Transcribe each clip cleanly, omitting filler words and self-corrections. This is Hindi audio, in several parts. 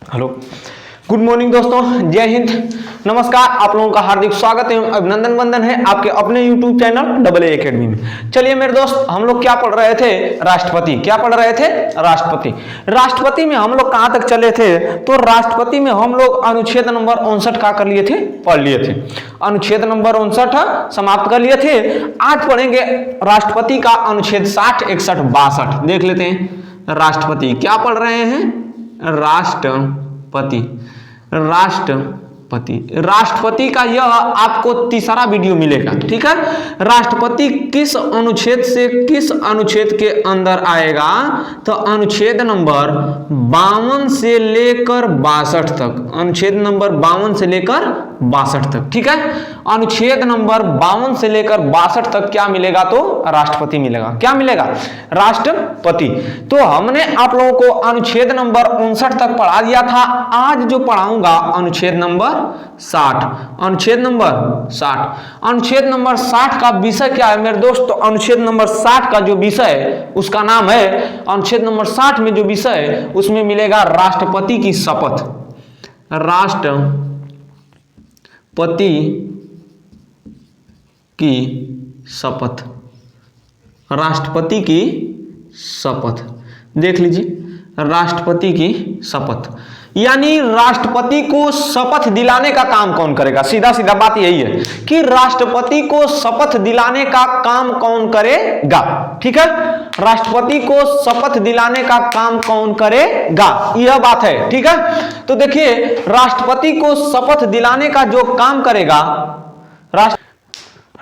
हेलो, गुड मॉर्निंग दोस्तों, जय हिंद, नमस्कार। आप लोगों का हार्दिक स्वागत एवं अभिनंदन वंदन है आपके अपने YouTube channel double A academy में। चलिए मेरे दोस्त, हम लोग क्या पढ़ रहे थे? राष्ट्रपति। क्या पढ़ रहे थे? राष्ट्रपति। राष्ट्रपति में हम लोग कहां तक चले थे? तो राष्ट्रपति में हम लोग अनुच्छेद नंबर 59 का कर लिए थे, पढ़ लिए थे। अनुच्छेद नंबर 59 समाप्त कर लिए थे। आज पढ़ेंगे राष्ट्रपति का अनुच्छेद 60, 61, 62। देख लेते हैं। राष्ट्रपति क्या पढ़ रहे हैं? राष्ट्रपति। राष्ट्रपति का यह आपको तीसरा वीडियो मिलेगा, ठीक है। राष्ट्रपति किस अनुच्छेद से किस अनुच्छेद के अंदर आएगा? तो अनुच्छेद नंबर 52 से लेकर 62 तक। अनुच्छेद नंबर 52 से लेकर 62 तक, ठीक है। अनुच्छेद नंबर 52 से लेकर 62 तक क्या मिलेगा? तो राष्ट्रपति मिलेगा। क्या मिलेगा? राष्ट्रपति। तो हमने आप लोगों को अनुच्छेद नंबर 59 तक पढ़ा दिया था। आज जो पढ़ाऊंगा अनुच्छेद नंबर 60। अनुच्छेद नंबर 60। अनुच्छेद नंबर 60 का विषय क्या है मेरे दोस्त? तो अनुच्छेद नंबर 60 का जो विषय है उसका नाम है, अनुच्छेद नंबर 60 में जो विषय है उसमें मिलेगा राष्ट्रपति की शपथ। राष्ट्रपति की शपथ। राष्ट्रपति की शपथ देख लीजिए। राष्ट्रपति की शपथ यानी राष्ट्रपति को शपथ दिलाने का काम कौन करेगा? सीधा सीधा बात यही है कि राष्ट्रपति को शपथ दिलाने का काम कौन करेगा, ठीक है। राष्ट्रपति को शपथ दिलाने का काम कौन करेगा, यह बात है, ठीक है। तो देखिए, राष्ट्रपति को शपथ दिलाने का जो काम करेगा,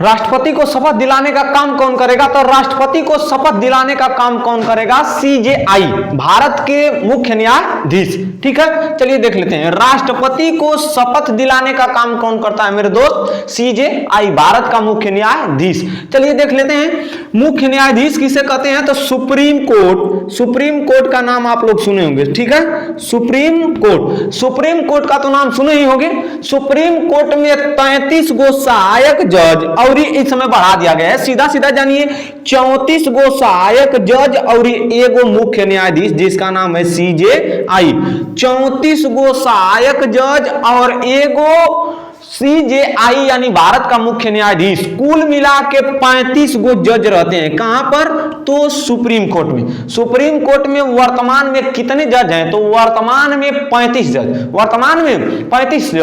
राष्ट्रपति को शपथ दिलाने का काम कौन करेगा? तो राष्ट्रपति को शपथ दिलाने का काम कौन करेगा? CJI, भारत के मुख्य न्यायाधीश, ठीक है। चलिए देख लेते हैं, राष्ट्रपति को शपथ दिलाने का काम कौन करता है मेरे दोस्त? CJI, भारत का मुख्य न्यायाधीश। चलिए देख लेते हैं, मुख्य न्यायाधीश किसे कहते हैं? तो सुप्रीम कोर्ट। सुप्रीम कोर्ट का नाम आप लोग सुने होंगे, ठीक है। Supreme court. सुप्रीम कोर्ट का तो नाम सुने ही होंगे। सुप्रीम कोर्ट में 33 गो सहायक जज और इस समय बढ़ा दिया गया है, सीधा सीधा जानिए, 34 गो सहायक जज और एगो मुख्य न्यायाधीश जिसका नाम है CJI। 34 गो सहायक जज और एगो CJI यानी भारत का मुख्य न्यायाधीश। कुल मिला के 35 गो जज रहते हैं। कहां पर? तो सुप्रीम कोर्ट में। सुप्रीम कोर्ट में वर्तमान में कितने जज हैं? तो वर्तमान में 35 जज। वर्तमान में 35 जज।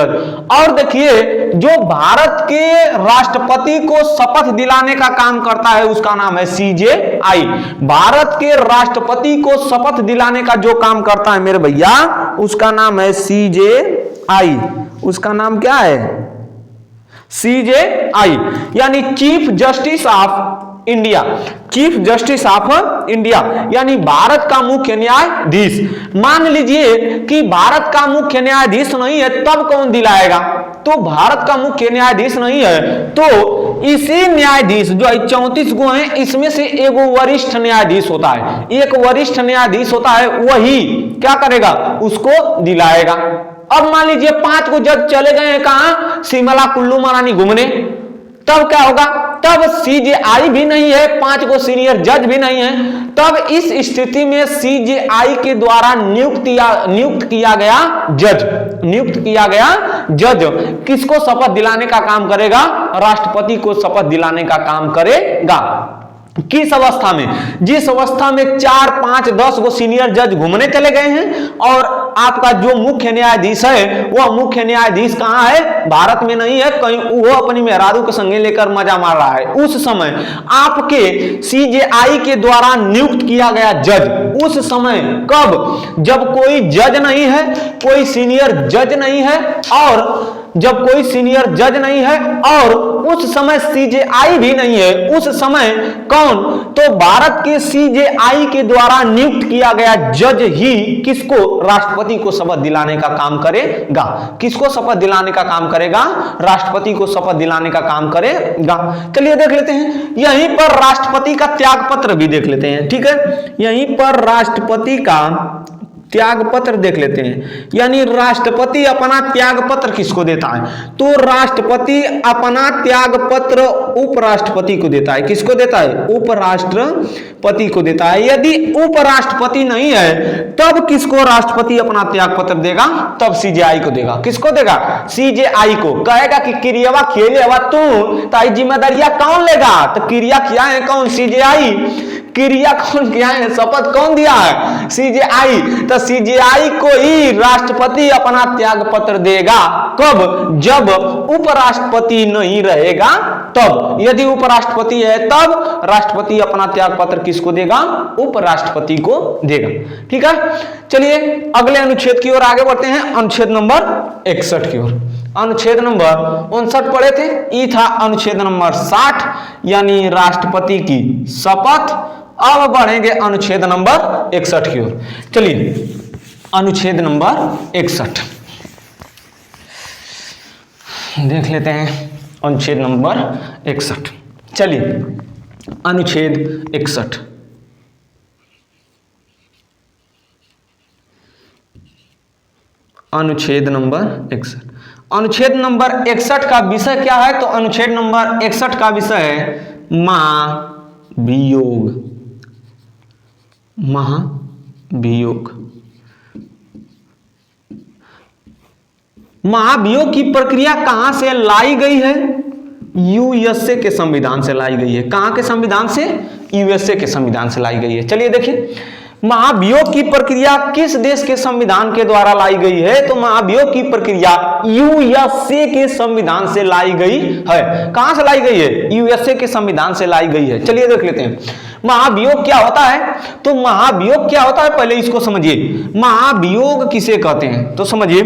और देखिए, जो भारत के राष्ट्रपति को शपथ दिलाने का काम करता है उसका नाम है CJI। भारत के राष्ट्रपति को शपथ दिलाने का जो काम करता है मेरे भैया, उसका नाम है CJI। उसका नाम क्या है? CJI यानी chief justice of India. Chief justice of India यानी भारत का मुख्य न्यायाधीश। मान लीजिए कि भारत का मुख्य न्यायाधीश नहीं है, तब कौन दिलाएगा? तो भारत का मुख्य न्यायाधीश नहीं है तो इसी न्यायाधीश जो 34 गो हैं इसमें से एगो वरिष्ठ न्यायाधीश होता है। एक वरिष्ठ न्यायाधीश होता है, वही क्या करेगा? उसको दिलाएगा। अब मान लीजिए 5 को जज चले गए हैं कहां? शिमला कुल्लू मनाली घूमने, तब क्या होगा? तब CJI भी नहीं है, 5 को सीनियर जज भी नहीं है। तब इस स्थिति में CJI के द्वारा नियुक्त किया गया जज किसको शपथ दिलाने का काम करेगा? राष्ट्रपति को शपथ दिलाने का काम करेगा। किस अवस्था में? जिस अवस्था में 4, 5, 10 गो सीनियर जज घूमने चले गए हैं और आपका जो मुख्य न्यायाधीश है वह मुख्य न्यायाधीश कहां है? भारत में नहीं है, कहीं वो अपनी मेहरारू के संगे लेकर मजा मार रहा है। उस समय आपके CJI के द्वारा नियुक्त किया गया जज, उस समय कब? जब कोई जज नहीं है, कोई सीनियर जज नहीं है, और जब कोई सीनियर जज नहीं है और उस समय CJI भी नहीं है, उस समय कौन? तो भारत के CJI के द्वारा नियुक्त किया गया जज ही किसको? राष्ट्रपति को शपथ दिलाने का काम करेगा। किसको शपथ दिलाने का काम करेगा? राष्ट्रपति को शपथ दिलाने का काम करेगा। चलिए देख लेते हैं, यहीं पर राष्ट्रपति का त्याग पत्र भी देख लेते हैं, ठीक है। यहीं पर राष्ट्रपति का त्याग पत्र देख लेते हैं। यानी राष्ट्रपति अपना त्याग पत्र किसको देता है? तो राष्ट्रपति अपना त्याग पत्र उपराष्ट्रपति को देता है। किसको देता है? उपराष्ट्रपति को देता है। यदि उपराष्ट्रपति नहीं है तब किसको राष्ट्रपति अपना त्याग पत्र देगा? तब सीजेआई को देगा। किसको देगा? सीजेआई को। कहेगा कि क्रियावा खेले हुआ तू, ताई जिम्मेदारियां कौन लेगा? तो क्रिया किया है कौन? सीजेआई। क्रिया कौन किया है? शपथ कौन दिया है? सीजेआई। तो सीजेआई को ही राष्ट्रपति अपना त्याग पत्र देगा। कब? जब उपराष्ट्रपति नहीं रहेगा तब। यदि उपराष्ट्रपति है तब राष्ट्रपति अपना त्याग पत्र किसको देगा? उपराष्ट्रपति को देगा। ठीक है, चलिए अगले अनुच्छेद की ओर आगे बढ़ते हैं। अनुच्छेद नंबर 61 की ओर। अनुच्छेद नंबर 59 पढ़े थे, ये था अनुच्छेद नंबर 60 यानी राष्ट्रपति की शपथ। अब बढ़ेंगे अनुच्छेद नंबर 61 की ओर। चलिए अनुच्छेद नंबर 61 देख लेते हैं। अनुच्छेद नंबर 61, चलिए अनुच्छेद 61। अनुच्छेद नंबर 61। अनुच्छेद नंबर 61 का विषय क्या है? तो अनुच्छेद नंबर 61 का विषय है महाभियोग। महाभियोग। महाभियोग की प्रक्रिया कहां से लाई गई है? यूएसए के संविधान से लाई गई है। कहां के संविधान से? यूएसए के संविधान से लाई गई है। चलिए देखिए, महाभियोग की प्रक्रिया किस देश के संविधान के द्वारा लाई गई है? तो महाभियोग की प्रक्रिया यूएसए के संविधान से लाई गई है। कहां से लाई गई है? यूएसए के संविधान से लाई गई है। चलिए देख लेते हैं महाभियोग क्या होता है। तो महाभियोग क्या होता है पहले इसको समझिए। महाभियोग किसे कहते हैं? तो समझिए,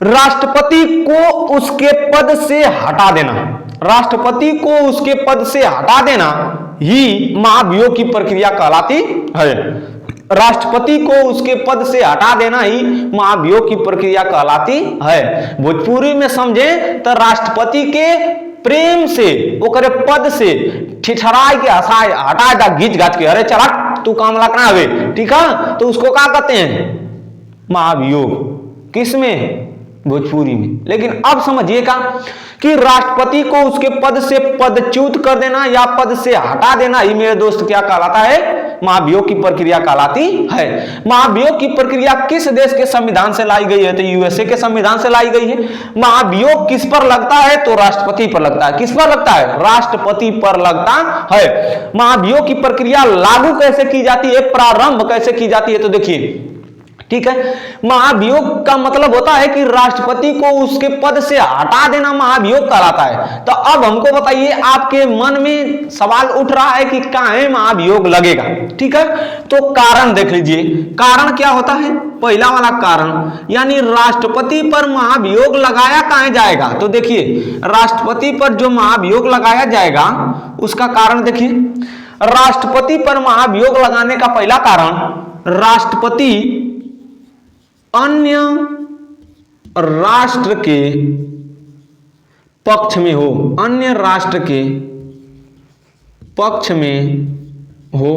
राष्ट्रपति को उसके पद से हटा देना। राष्ट्रपति को उसके पद से हटा देना ही महाभियोग की प्रक्रिया कहलाती है। राष्ट्रपति को उसके पद से हटा देना ही महाभियोग की प्रक्रिया कहलाती है। भोजपुरी में समझे तो राष्ट्रपति के प्रेम से ओकरे पद से ठिठराए के हंसाए हटाए दा घींच घाच के, अरे चला तू काम लकना हवे, ठीक है, तो उसको क्या कहते हैं? महाभियोग। किसमें? भोजपुरी में। लेकिन अब समझिएगा कि राष्ट्रपति को उसके पद से पदच्युत कर देना या पद से हटा देना ही मेरे दोस्त क्या कहलाता है? महाभियोग की प्रक्रिया कहलाती है। महाभियोग की प्रक्रिया किस देश के संविधान से लाई गई है? तो यूएसए के संविधान से लाई गई है। महाभियोग किस पर लगता है? तो राष्ट्रपति पर लगता है। किस पर लगता है? राष्ट्रपति पर लगता है। महाभियोग की प्रक्रिया लागू कैसे की जाती है? प्रारंभ कैसे की जाती है? तो देखिए, ठीक है, महाभियोग का मतलब होता है कि राष्ट्रपति को उसके पद से हटा देना महाभियोग कहलाता है। तो अब हमको बताइए, आपके मन में सवाल उठ रहा है कि काहे महाभियोग लगेगा? ठीक है, तो कारण देख लीजिए। कारण क्या होता है? पहला वाला कारण यानी राष्ट्रपति पर महाभियोग लगाया काहे जाएगा? तो देखिए, राष्ट्रपति पर जो महाभियोग लगाया जाएगा उसका कारण देखिए। राष्ट्रपति पर महाभियोग लगाने का पहला कारण, राष्ट्रपति अन्य राष्ट्र के पक्ष में हो, अन्य राष्ट्र के पक्ष में हो,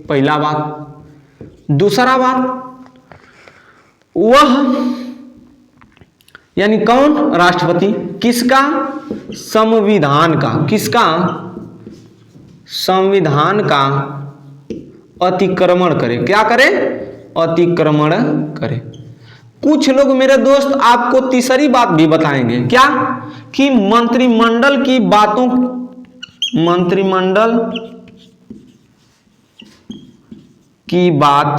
पहला बात। दूसरा बात, वह यानी कौन? राष्ट्रपति किसका? संविधान का। किसका? संविधान का अतिक्रमण करे। क्या करे? अतिक्रमण करे। कुछ लोग मेरे दोस्त आपको तीसरी बात भी बताएंगे, क्या? कि मंत्रिमंडल की बातों, मंत्रिमंडल की बात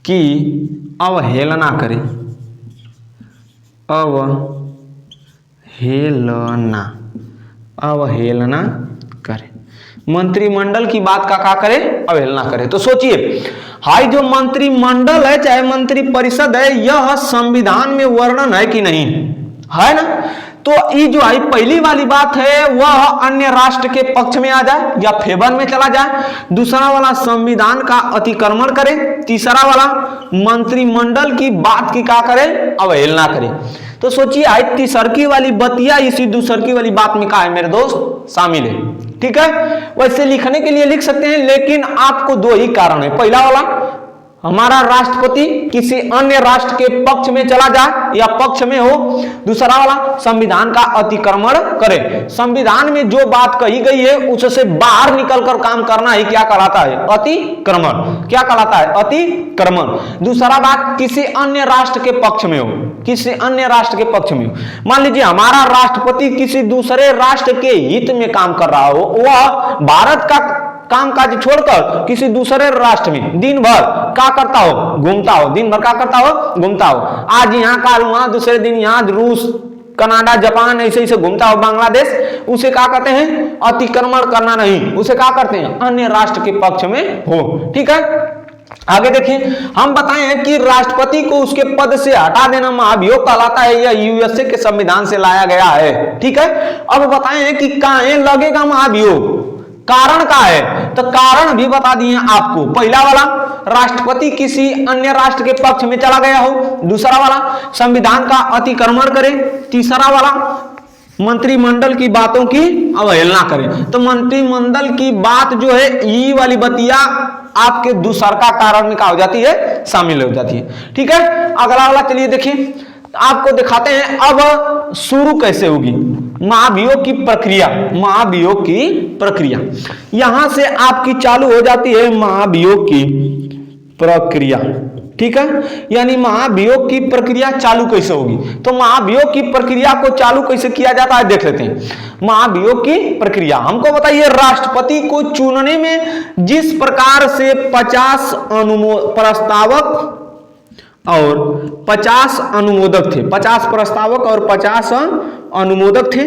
की अवहेलना करे। अवहेलना करे। मंत्रिमंडल की बात का क्या करे? अवहेलना करे। तो सोचिए, हाई जो मंत्रिमंडल है चाहे मंत्री परिषद है, यह संविधान में वर्णन है कि नहीं? है ना? तो ये जो है पहली वाली बात है वह अन्य राष्ट्र के पक्ष में आ जाए या फेवर में चला जाए। दूसरा वाला संविधान का अतिक्रमण करे। तीसरा वाला मंत्रिमंडल की बात की क्या करे? अवहेलना करे। तो सोचिए, आई तीसरकी वाली बतिया इसी दूसरकी वाली बात में क्या है मेरे दोस्त? शामिल है। ठीक है, वैसे लिखने के लिए लिख सकते हैं, लेकिन आपको दो ही कारण है। पहला वाला, हमारा राष्ट्रपति किसी अन्य राष्ट्र के पक्ष में चला जाए या पक्ष में हो। दूसरा वाला, संविधान का अतिक्रमण करे। संविधान में जो बात कही गई है उससे बाहर निकलकर काम करना ही क्या कहलाता है? अतिक्रमण। क्या कहलाता है? अतिक्रमण। दूसरा बात, किसी अन्य राष्ट्र के पक्ष में हो, किसी अन्य राष्ट्र के पक्ष में हो। मान लीजिए हमारा राष्ट्रपति किसी दूसरे राष्ट्र के हित में काम कर रहा हो, वह भारत का कामकाज छोड़कर किसी दूसरे राष्ट्र में दिन भर क्या करता हो? घूमता हो। दिन भर क्या करता हो? घूमता हो। आज यहाँ, काल वहां, दूसरे दिन यहाँ, रूस, कनाडा, जापान, ऐसे ऐसे घूमता हो, बांग्लादेश, उसे क्या कहते हैं? अतिक्रमण करना नहीं, उसे क्या करते हैं? अन्य राष्ट्र के पक्ष में हो। ठीक है, आगे देखिए, हम बताएं कि राष्ट्रपति को उसके पद से हटा देना महाभियोग कहलाता है। यह यूएसए के संविधान से लाया गया है। ठीक है, अब बताएं कि काहे लगेगा महाभियोग, कारण का है, तो कारण भी बता दिए आपको। पहला वाला, राष्ट्रपति किसी अन्य राष्ट्र के पक्ष में चला गया हो। दूसरा वाला, संविधान का अतिक्रमण करे। तीसरा वाला, मंत्रिमंडल की बातों की अवहेलना करे। तो मंत्रिमंडल की बात जो है, ये वाली बतिया आपके दूसरा का कारण में क्या हो जाती है? शामिल हो जाती है। ठीक है, अगला वाला चलिए देखिए, आपको दिखाते हैं अब शुरू कैसे होगी महाभियोग की प्रक्रिया। महाभियोग की प्रक्रिया यहां से आपकी चालू हो जाती है, महाभियोग की प्रक्रिया। ठीक है, यानी महाभियोग की प्रक्रिया चालू कैसे होगी? तो महाभियोग की प्रक्रिया को चालू कैसे किया जाता है देख लेते हैं। महाभियोग की प्रक्रिया हमको बताइए, राष्ट्रपति को चुनने में जिस प्रकार से 50 प्रस्तावक और 50 अनुमोदक थे, 50 प्रस्तावक और 50 अनुमोदक थे,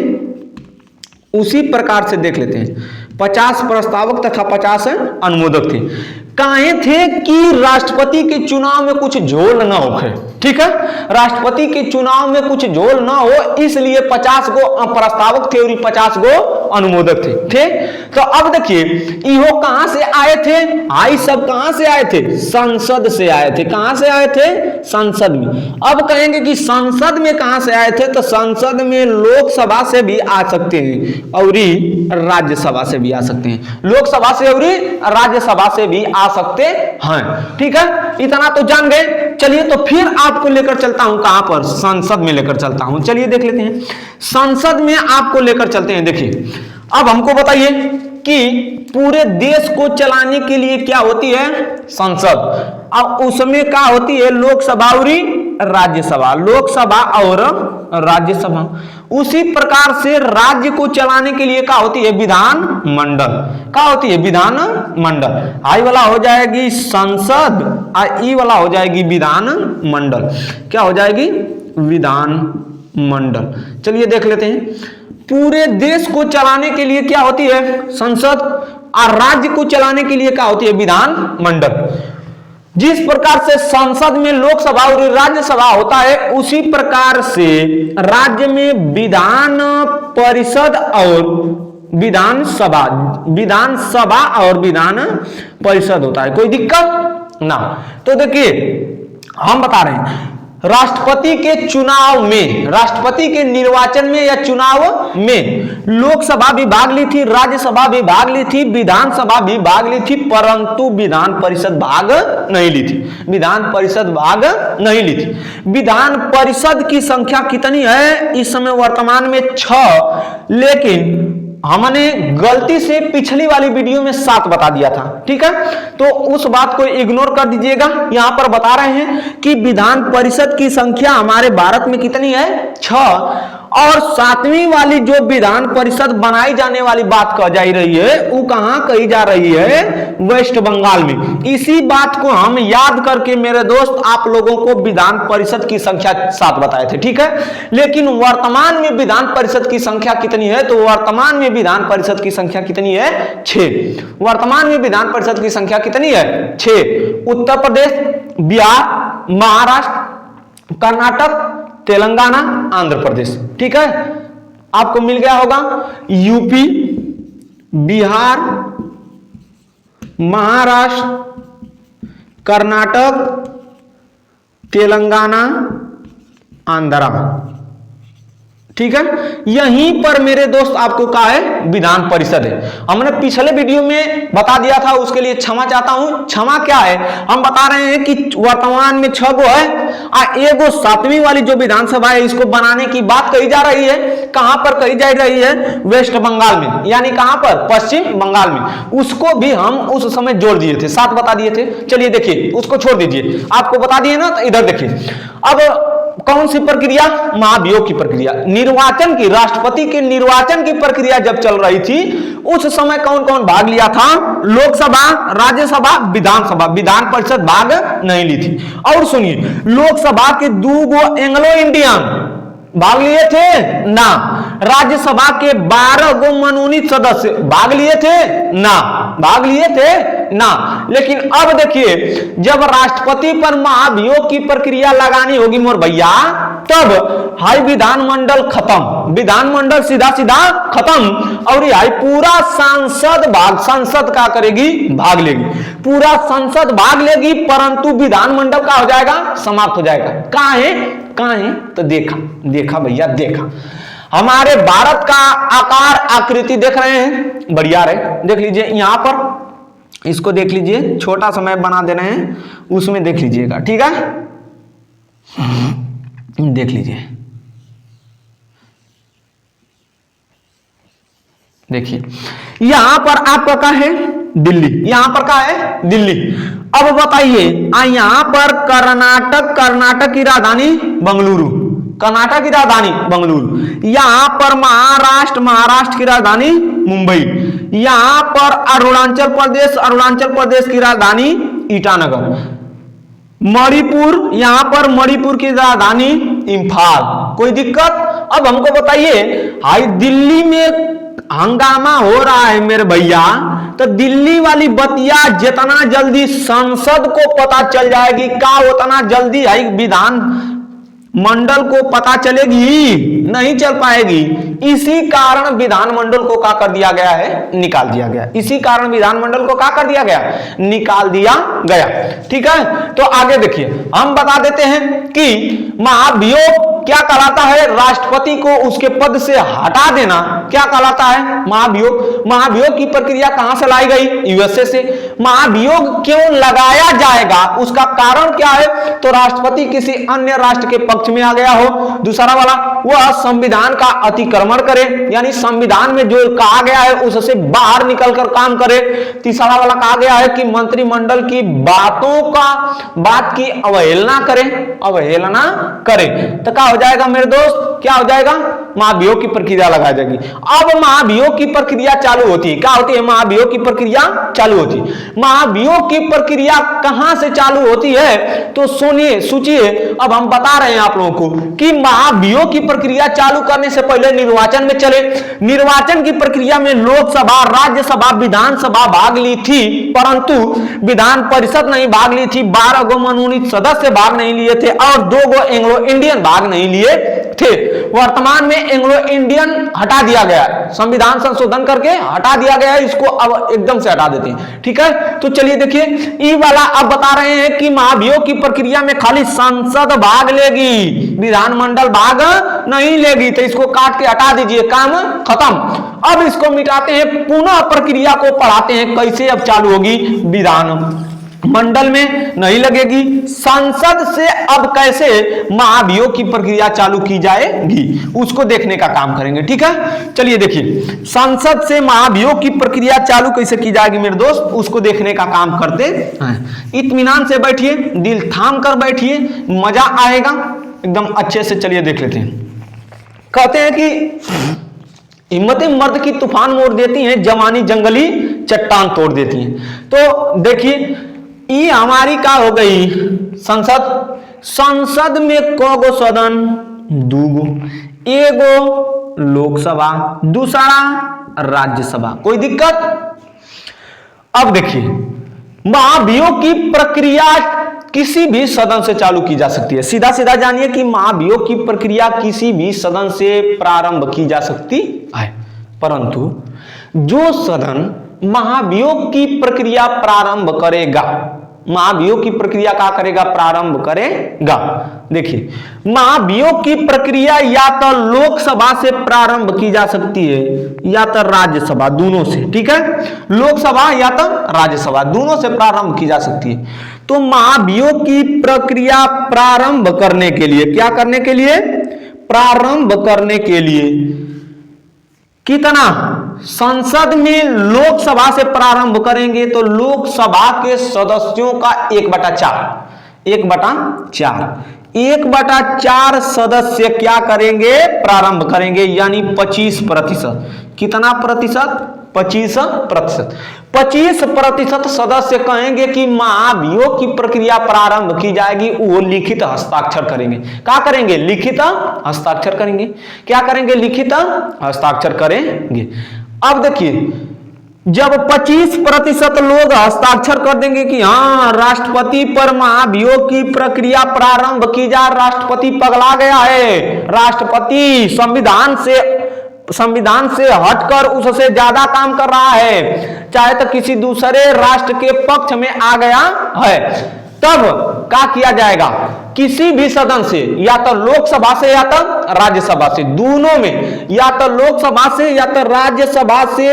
उसी प्रकार से देख लेते हैं। 50 प्रस्तावक तथा 50 अनुमोदक थे। काहे थे कि राष्ट्रपति के चुनाव में कुछ झोल ना हो। ठीक है, राष्ट्रपति के चुनाव में कुछ झोल ना हो, इसलिए 50 गो प्रस्तावक थे और 50 गो अनुमोदक थे। तो अब देखिए, इहो कहां से आए थे? आई सब कहां से आए थे? संसद से आए थे। कहां से आए थे? संसद में। अब कहेंगे कि संसद में कहां से आए थे, तो संसद में लोकसभा से भी आ सकते हैं और राज्यसभा से भी आ सकते हैं। लोकसभा से और राज्यसभा से भी आ सकते हैं। ठीक है, इतना तो जान गए। चलिए, तो फिर आपको लेकर चलता हूं कहां पर? संसद में लेकर चलता हूं। चलिए देख लेते हैं, संसद में आपको लेकर चलते हैं। देखिए, अब हमको बताइए कि पूरे देश को चलाने के लिए क्या होती है? संसद। अब उसमें क्या होती है? लोकसभा और राज्यसभा। लोकसभा और राज्यसभा। उसी प्रकार से राज्य को चलाने के लिए क्या होती है? विधान मंडल। क्या होती है? विधान मंडल। आई वाला हो जाएगी संसद और ई वाला हो जाएगी विधान मंडल। क्या हो जाएगी? विधान मंडल। चलिए देख लेते हैं, पूरे देश को चलाने के लिए क्या होती है? संसद। और राज्य को चलाने के लिए क्या होती है? विधान मंडल। जिस प्रकार से संसद में लोकसभा और राज्यसभा होता है, उसी प्रकार से राज्य में विधान परिषद और विधानसभा, विधानसभा और विधान परिषद होता है। कोई दिक्कत ना। तो देखिए, हम बता रहे हैं, राष्ट्रपति के चुनाव में, राष्ट्रपति के निर्वाचन में या चुनाव में लोकसभा भी भाग ली थी, राज्यसभा भी भाग ली थी, विधानसभा भी भाग ली थी, परंतु विधान परिषद भाग नहीं ली थी। विधान परिषद भाग नहीं ली थी। विधान परिषद की संख्या कितनी है इस समय? वर्तमान में 6, लेकिन हमने गलती से पिछली वाली वीडियो में 7 बता दिया था। ठीक है, तो उस बात को इग्नोर कर दीजिएगा। यहां पर बता रहे हैं कि विधान परिषद की संख्या हमारे भारत में कितनी है? 6। और 7वीं वाली जो विधान परिषद बनाई जाने वाली बात कह जा रही है, वो कहां कही जा रही है? वेस्ट बंगाल में। इसी बात को हम याद करके मेरे दोस्त आप लोगों को विधान परिषद की संख्या 7 बताए थे। ठीक है, लेकिन वर्तमान में विधान परिषद की संख्या कितनी है? तो वर्तमान में विधान परिषद की संख्या कितनी है? 6। वर्तमान में विधान परिषद की संख्या कितनी है? 6। उत्तर प्रदेश, बिहार, महाराष्ट्र, कर्नाटक, तेलंगाना, आंध्र प्रदेश। ठीक है, आपको मिल गया होगा। यूपी, बिहार, महाराष्ट्र, कर्नाटक, तेलंगाना, आंध्रा। ठीक है, यहीं पर मेरे दोस्त आपको कहा है विधान परिषद है। हमने पिछले वीडियो में बता दिया था, उसके लिए क्षमा चाहता हूं। क्षमा क्या है, हम बता रहे हैं कि वर्तमान में 6 गो है, एगो 7वीं वाली जो विधानसभा है इसको बनाने की बात कही जा रही है। कहां पर कही जा रही है, वेस्ट बंगाल में, यानी कहां पर, पश्चिम बंगाल में। उसको भी हम उस समय जोड़ दिए थे, 7 बता दिए थे। चलिए देखिए, उसको छोड़ दीजिए, आपको बता दिए ना, तो इधर देखिए। अब कौन सी प्रक्रिया, महाभियोग की प्रक्रिया, निर्वाचन की, राष्ट्रपति के निर्वाचन की प्रक्रिया जब चल रही थी उस समय कौन कौन भाग लिया था, लोकसभा, राज्यसभा, विधानसभा, विधान परिषद भाग नहीं ली थी। और सुनिए, लोकसभा के 2 गो एंग्लो इंडियन भाग लिए थे ना, राज्यसभा के 12 गो मनोनीत सदस्य भाग लिए थे ना, भाग लिए थे ना। लेकिन अब देखिए, जब राष्ट्रपति पर महाभियोग की प्रक्रिया लगानी होगी मोर भैया, तब हाई विधानमंडल खत्म, विधानमंडल सीधा सीधा खत्म, और हाई पूरा संसद भाग, संसद क्या करेगी, भाग लेगी, पूरा संसद भाग लेगी, परंतु विधानमंडल का हो जाएगा, समाप्त हो जाएगा। कहां है, तो देखा भैया, देखा हमारे भारत का आकार आकृति देख रहे हैं, बढ़िया रहे, देख लीजिए यहां पर, इसको देख लीजिए, छोटा सा मैप बना दे रहे हैं, उसमें देख लीजिएगा, ठीक है, देख लीजिए, देखिए यहां पर आपका क्या है, दिल्ली, यहां पर क्या है, दिल्ली। अब बताइए, यहां पर कर्नाटक की राजधानी बंगलुरु, कर्नाटक की राजधानी बंगलुरु, यहां पर महाराष्ट्र की राजधानी मुंबई, यहां पर अरुणाचल प्रदेश की राजधानी ईटानगर, मणिपुर, यहां पर मणिपुर की राजधानी इंफाल। कोई दिक्कत? अब हमको बताइए, हाई दिल्ली में हंगामा हो रहा है मेरे भैया, तो दिल्ली वाली बतिया जितना जल्दी संसद को पता चल जाएगी, का उतना जल्दी है विधान मंडल को पता चलेगी, नहीं चल पाएगी। इसी कारण विधानमंडल को क्या कर दिया गया है, निकाल दिया गया। इसी कारण विधानमंडल को क्या कर दिया गया, निकाल दिया गया। ठीक है, तो आगे देखिए, हम बता देते हैं कि महाभियोग क्या कहलाता है, राष्ट्रपति को उसके पद से हटा देना क्या कहलाता है, महाभियोग। महाभियोग की प्रक्रिया कहां से लाई गई, यूएसए से। महाभियोग क्यों लगाया जाएगा, उसका कारण क्या है, तो राष्ट्रपति किसी अन्य राष्ट्र के पक्ष में आ गया हो। दूसरा वाला, वह संविधान का अतिक्रमण करे, यानी संविधान में जो कहा गया है उससे बाहर निकलकर काम करे। तीसरा वाला कहा गया है कि मंत्रिमंडल की बात की अवहेलना करे। तो क्या हो जाएगा मेरे दोस्त, क्या हो जाएगा, महाभियोग की प्रक्रिया लगाई जाएगी। अब महाभियोग की प्रक्रिया चालू होती है, क्या होती है, महाभियोग की प्रक्रिया चालू होती है। महाभियोग की प्रक्रिया कहां से चालू होती है, तो सुनिए, सोचिए, अब हम बता रहे हैं आप लोगों को कि महाभियोग की प्रक्रिया चालू करने से पहले निर्वाचन में चले। निर्वाचन की प्रक्रिया में लोकसभा, राज्यसभा, विधानसभा भाग ली थी, परंतु विधान परिषद नहीं भाग ली थी। 12 गो मनोनीत सदस्य भाग नहीं लिए थे और 2 गो एंग्लो इंडियन भाग नहीं लिए थे। वर्तमान में एंग्लो इंडियन हटा दिया गया है, संविधान संशोधन करके हटा दिया गया है, इसको अब एकदम से हटा देते हैं। ठीक है, तो चलिए देखिए, ई वाला अब बता रहे हैं कि महाभियोग की प्रक्रिया में खाली संसद भाग लेगी, विधानमंडल भाग नहीं लेगी। तो इसको काट के हटा दीजिए, काम खत्म। अब इसको मिटाते हैं, पुनः प्रक्रिया को पढ़ाते हैं कैसे अब चालू होगी, विधान मंडल में नहीं लगेगी, संसद से अब कैसे महाभियोग की प्रक्रिया चालू की जाएगी उसको देखने का काम करेंगे। ठीक है, चलिए देखिए, संसद से महाभियोग की प्रक्रिया चालू कैसे की जाएगी मेरे दोस्त, उसको देखने का काम करते हैं। इत्मीनान से बैठिए, दिल थाम कर बैठिए, मजा आएगा एकदम अच्छे से। चलिए देख लेते हैं। कहते हैं कि हिम्मतें मर्द की तूफान मोड़ देती हैं, जवानी जंगली चट्टान तोड़ देती हैं। तो देखिए, ये हमारी क्या हो गई, संसद में कोगो सदन, 2 गो, एगो लोकसभा, दूसरा राज्यसभा। कोई दिक्कत? अब देखिए, महाभियोग की प्रक्रिया किसी भी सदन से चालू की जा सकती है। सीधा सीधा जानिए कि महाभियोग की प्रक्रिया किसी भी सदन से प्रारंभ की जा सकती है, परंतु जो सदन महाभियोग की प्रक्रिया प्रारंभ करेगा महाभियोग की प्रक्रिया क्या करेगा, प्रारंभ करेगा। देखिए, महाभियोग की प्रक्रिया या तो लोकसभा से प्रारंभ की जा सकती है या तो राज्यसभा, दोनों से। ठीक है, लोकसभा या तो राज्यसभा, दोनों से प्रारंभ की जा सकती है। तो महाभियोग की प्रक्रिया प्रारंभ करने के लिए, क्या करने के लिए, प्रारंभ करने के लिए कितना, संसद में लोकसभा से प्रारंभ करेंगे तो लोकसभा के सदस्यों का 1/4 सदस्य क्या करेंगे, प्रारंभ करेंगे, यानी 25%। कितना प्रतिशत, 25%। 25% सदस्य कहेंगे कि महाभियोग की प्रक्रिया प्रारंभ की जाएगी, वो लिखित हस्ताक्षर करेंगे। क्या करेंगे, लिखित हस्ताक्षर करेंगे। क्या करेंगे, लिखित हस्ताक्षर करेंगे। अब देखिए, जब 25% लोग हस्ताक्षर कर देंगे कि हाँ राष्ट्रपति पर महाभियोग की प्रक्रिया प्रारंभ की जा, राष्ट्रपति पगला गया है, राष्ट्रपति संविधान से हटकर उससे ज्यादा काम कर रहा है, चाहे तो किसी दूसरे राष्ट्र के पक्ष में आ गया है, तब क्या किया जाएगा, किसी भी सदन से, या तो लोकसभा से या तो राज्यसभा से, दोनों में, या तो लोकसभा से या तो राज्यसभा से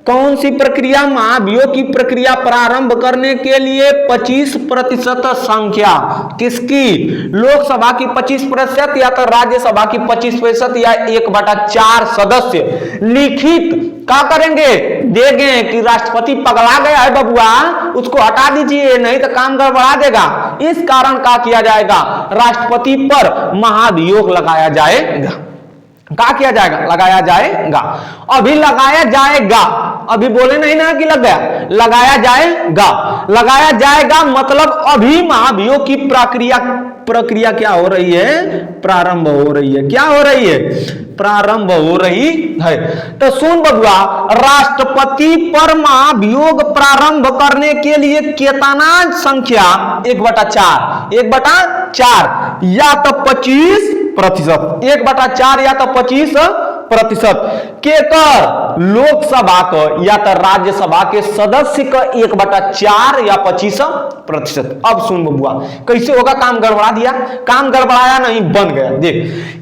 कौन सी प्रक्रिया, महाभियोग की प्रक्रिया प्रारंभ करने के लिए 25% संख्या, किसकी, लोकसभा की 25% या तो राज्यसभा की 25% या 1/4 सदस्य लिखित क्या करेंगे, देंगे कि राष्ट्रपति पगला गया है बबुआ, उसको हटा दीजिए नहीं तो काम गड़बड़ा देगा। इस कारण क्या किया जाएगा, राष्ट्रपति पर महाभियोग लगाया जाएगा। क्या किया जाएगा, लगाया जाएगा। अभी लगाया जाएगा, अभी बोले नहीं ना कि लग गया, लगाया जाएगा। लगाया जाएगा मतलब अभी महाभियोग की प्रक्रिया क्या हो रही है, प्रारंभ हो रही है। क्या हो रही है, प्रारंभ हो रही है। तो सुन बबुआ, राष्ट्रपति पर महाभियोग प्रारंभ करने के लिए कितना संख्या, 1/4 या तो 25%, 1/4 या तो 25% के कर लोकसभा को या तो राज्यसभा के सदस्य का 1/4 या 25%। अब सुन बबुआ, कैसे होगा, काम गड़बड़ा दिया, काम गड़बड़ाया नहीं, बन गया। देख,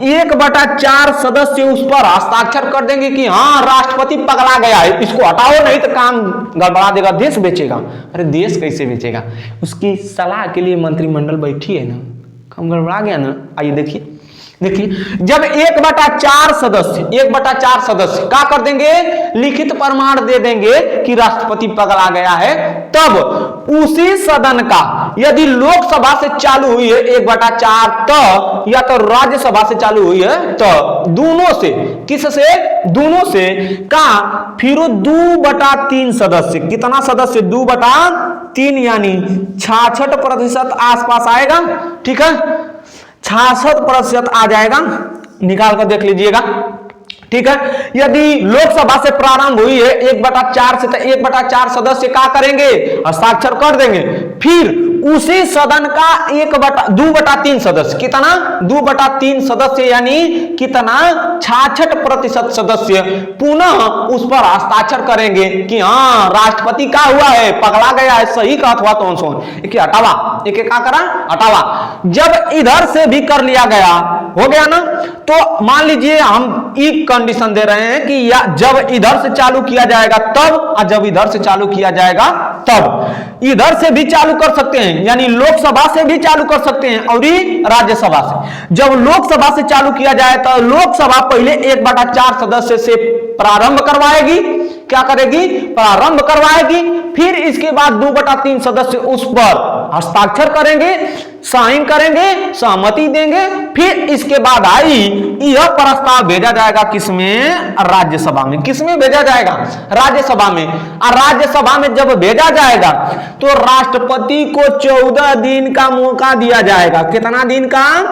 1/4 सदस्य उस पर हस्ताक्षर कर देंगे कि हाँ राष्ट्रपति पगला गया है, इसको हटाओ नहीं तो काम गड़बड़ा देगा, देश बेचेगा। अरे देश कैसे बेचेगा, उसकी सलाह के लिए मंत्रिमंडल बैठी है ना, काम गड़बड़ा गया ना। आइए देखिए, जब 1/4 सदस्य क्या कर देंगे, लिखित प्रमाण दे देंगे कि राष्ट्रपति पगला गया है, तब उसी सदन का यदि लोकसभा से चालू हुई है 1/4 तो, या तो राज्यसभा से चालू हुई है तो, दोनों से, किससे, दोनों से का, फिर 2/3 सदस्य, कितना सदस्य, 2/3 यानी 66% आसपास आएगा। ठीक है, 66% आ जाएगा, निकाल कर देख लीजिएगा। ठीक है, यदि लोकसभा से प्रारंभ हुई है 1/4 से, तो 1/4 सदस्य क्या करेंगे, हस्ताक्षर कर देंगे। फिर उसी सदन का 2/3 सदस्य, कितना, 2/3 सदस्य यानी कितना, 66% सदस्य पुनः उस पर हस्ताक्षर करेंगे कि हाँ राष्ट्रपति का हुआ है, पगला गया है, सही का अथवा तो सोन, एक हटावा, एक क्या करा, हटावा। जब इधर से भी कर लिया गया, हो गया ना, तो मान लीजिए हम एक कंडीशन दे रहे हैं कि या जब इधर से चालू किया जाएगा तब, और जब इधर से चालू किया जाएगा तब। इधर से भी चालू कर सकते हैं, यानी लोकसभा से भी चालू कर सकते हैं और राज्यसभा से। जब लोकसभा से चालू किया जाए तो लोकसभा पहले 1/4 सदस्य से प्रारंभ करवाएगी, क्या करेगी, प्रारंभ करवाएगी। फिर इसके बाद 2/3 सदस्य उस पर हस्ताक्षर करेंगे, साइन करेंगे, सहमति देंगे। फिर इसके बाद आई यह प्रस्ताव भेजा जाएगा किसमें, राज्यसभा में। किसमें भेजा जाएगा, राज्यसभा में। और राज्यसभा में जब भेजा जाएगा तो राष्ट्रपति को 14 दिन का मौका दिया जाएगा। कितना दिन का,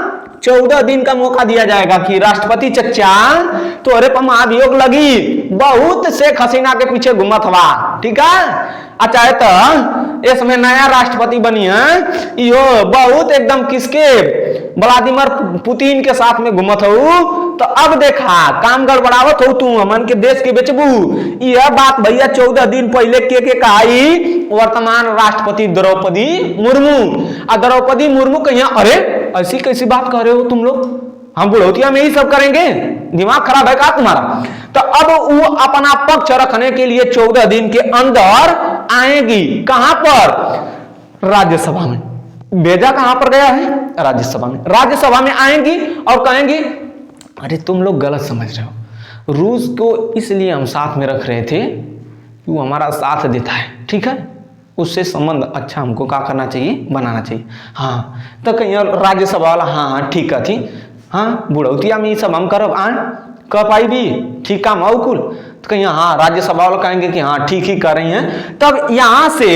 14 दिन का मौका दिया जाएगा कि राष्ट्रपति चचा तोरे पर महाभियोग लगी, बहुत शेख हसीना के पीछे घूमत हवा, ठीक है। अच्छा है तो इसमें नया राष्ट्रपति बनी है, यो बहुत एकदम किसके, व्लादिमीर पुतिन के साथ में घूमत हो, तो अब देखा काम गड़बड़ावत हो तू हमन के देश के बेचबू। यह बात भैया 14 दिन पहले के कही वर्तमान राष्ट्रपति द्रौपदी मुर्मू। और द्रौपदी मुर्मू कहिया अरे ऐसी कैसी बात कर रहे हो तुम लोग, हम बुढ़ौतिया में ही सब करेंगे, दिमाग खराब है का तुम्हारा। तो अब वो अपना पक्ष रखने के लिए 14 दिन के अंदर आएगी। कहां पर? राज्यसभा में। भेजा कहां पर गया है? राज्यसभा में। राज्यसभा में आएंगी और कहेंगी अरे तुम लोग गलत समझ रहे हो, रूस को इसलिए हम साथ में रख रहे थे कि वो हमारा साथ देता है, ठीक है, उससे संबंध अच्छा हमको क्या करना चाहिए, बनाना चाहिए। हाँ तो कहीं राज्यसभा वाला हाँ ठीक है थी, हाँ बुढ़ौतिया में ये सब हम करब कह पाई भी ठीक काम आओ कुल। तो कहीं हाँ राज्यसभा वाला कहेंगे कि हाँ ठीक ही कर रही हैं। तब यहां से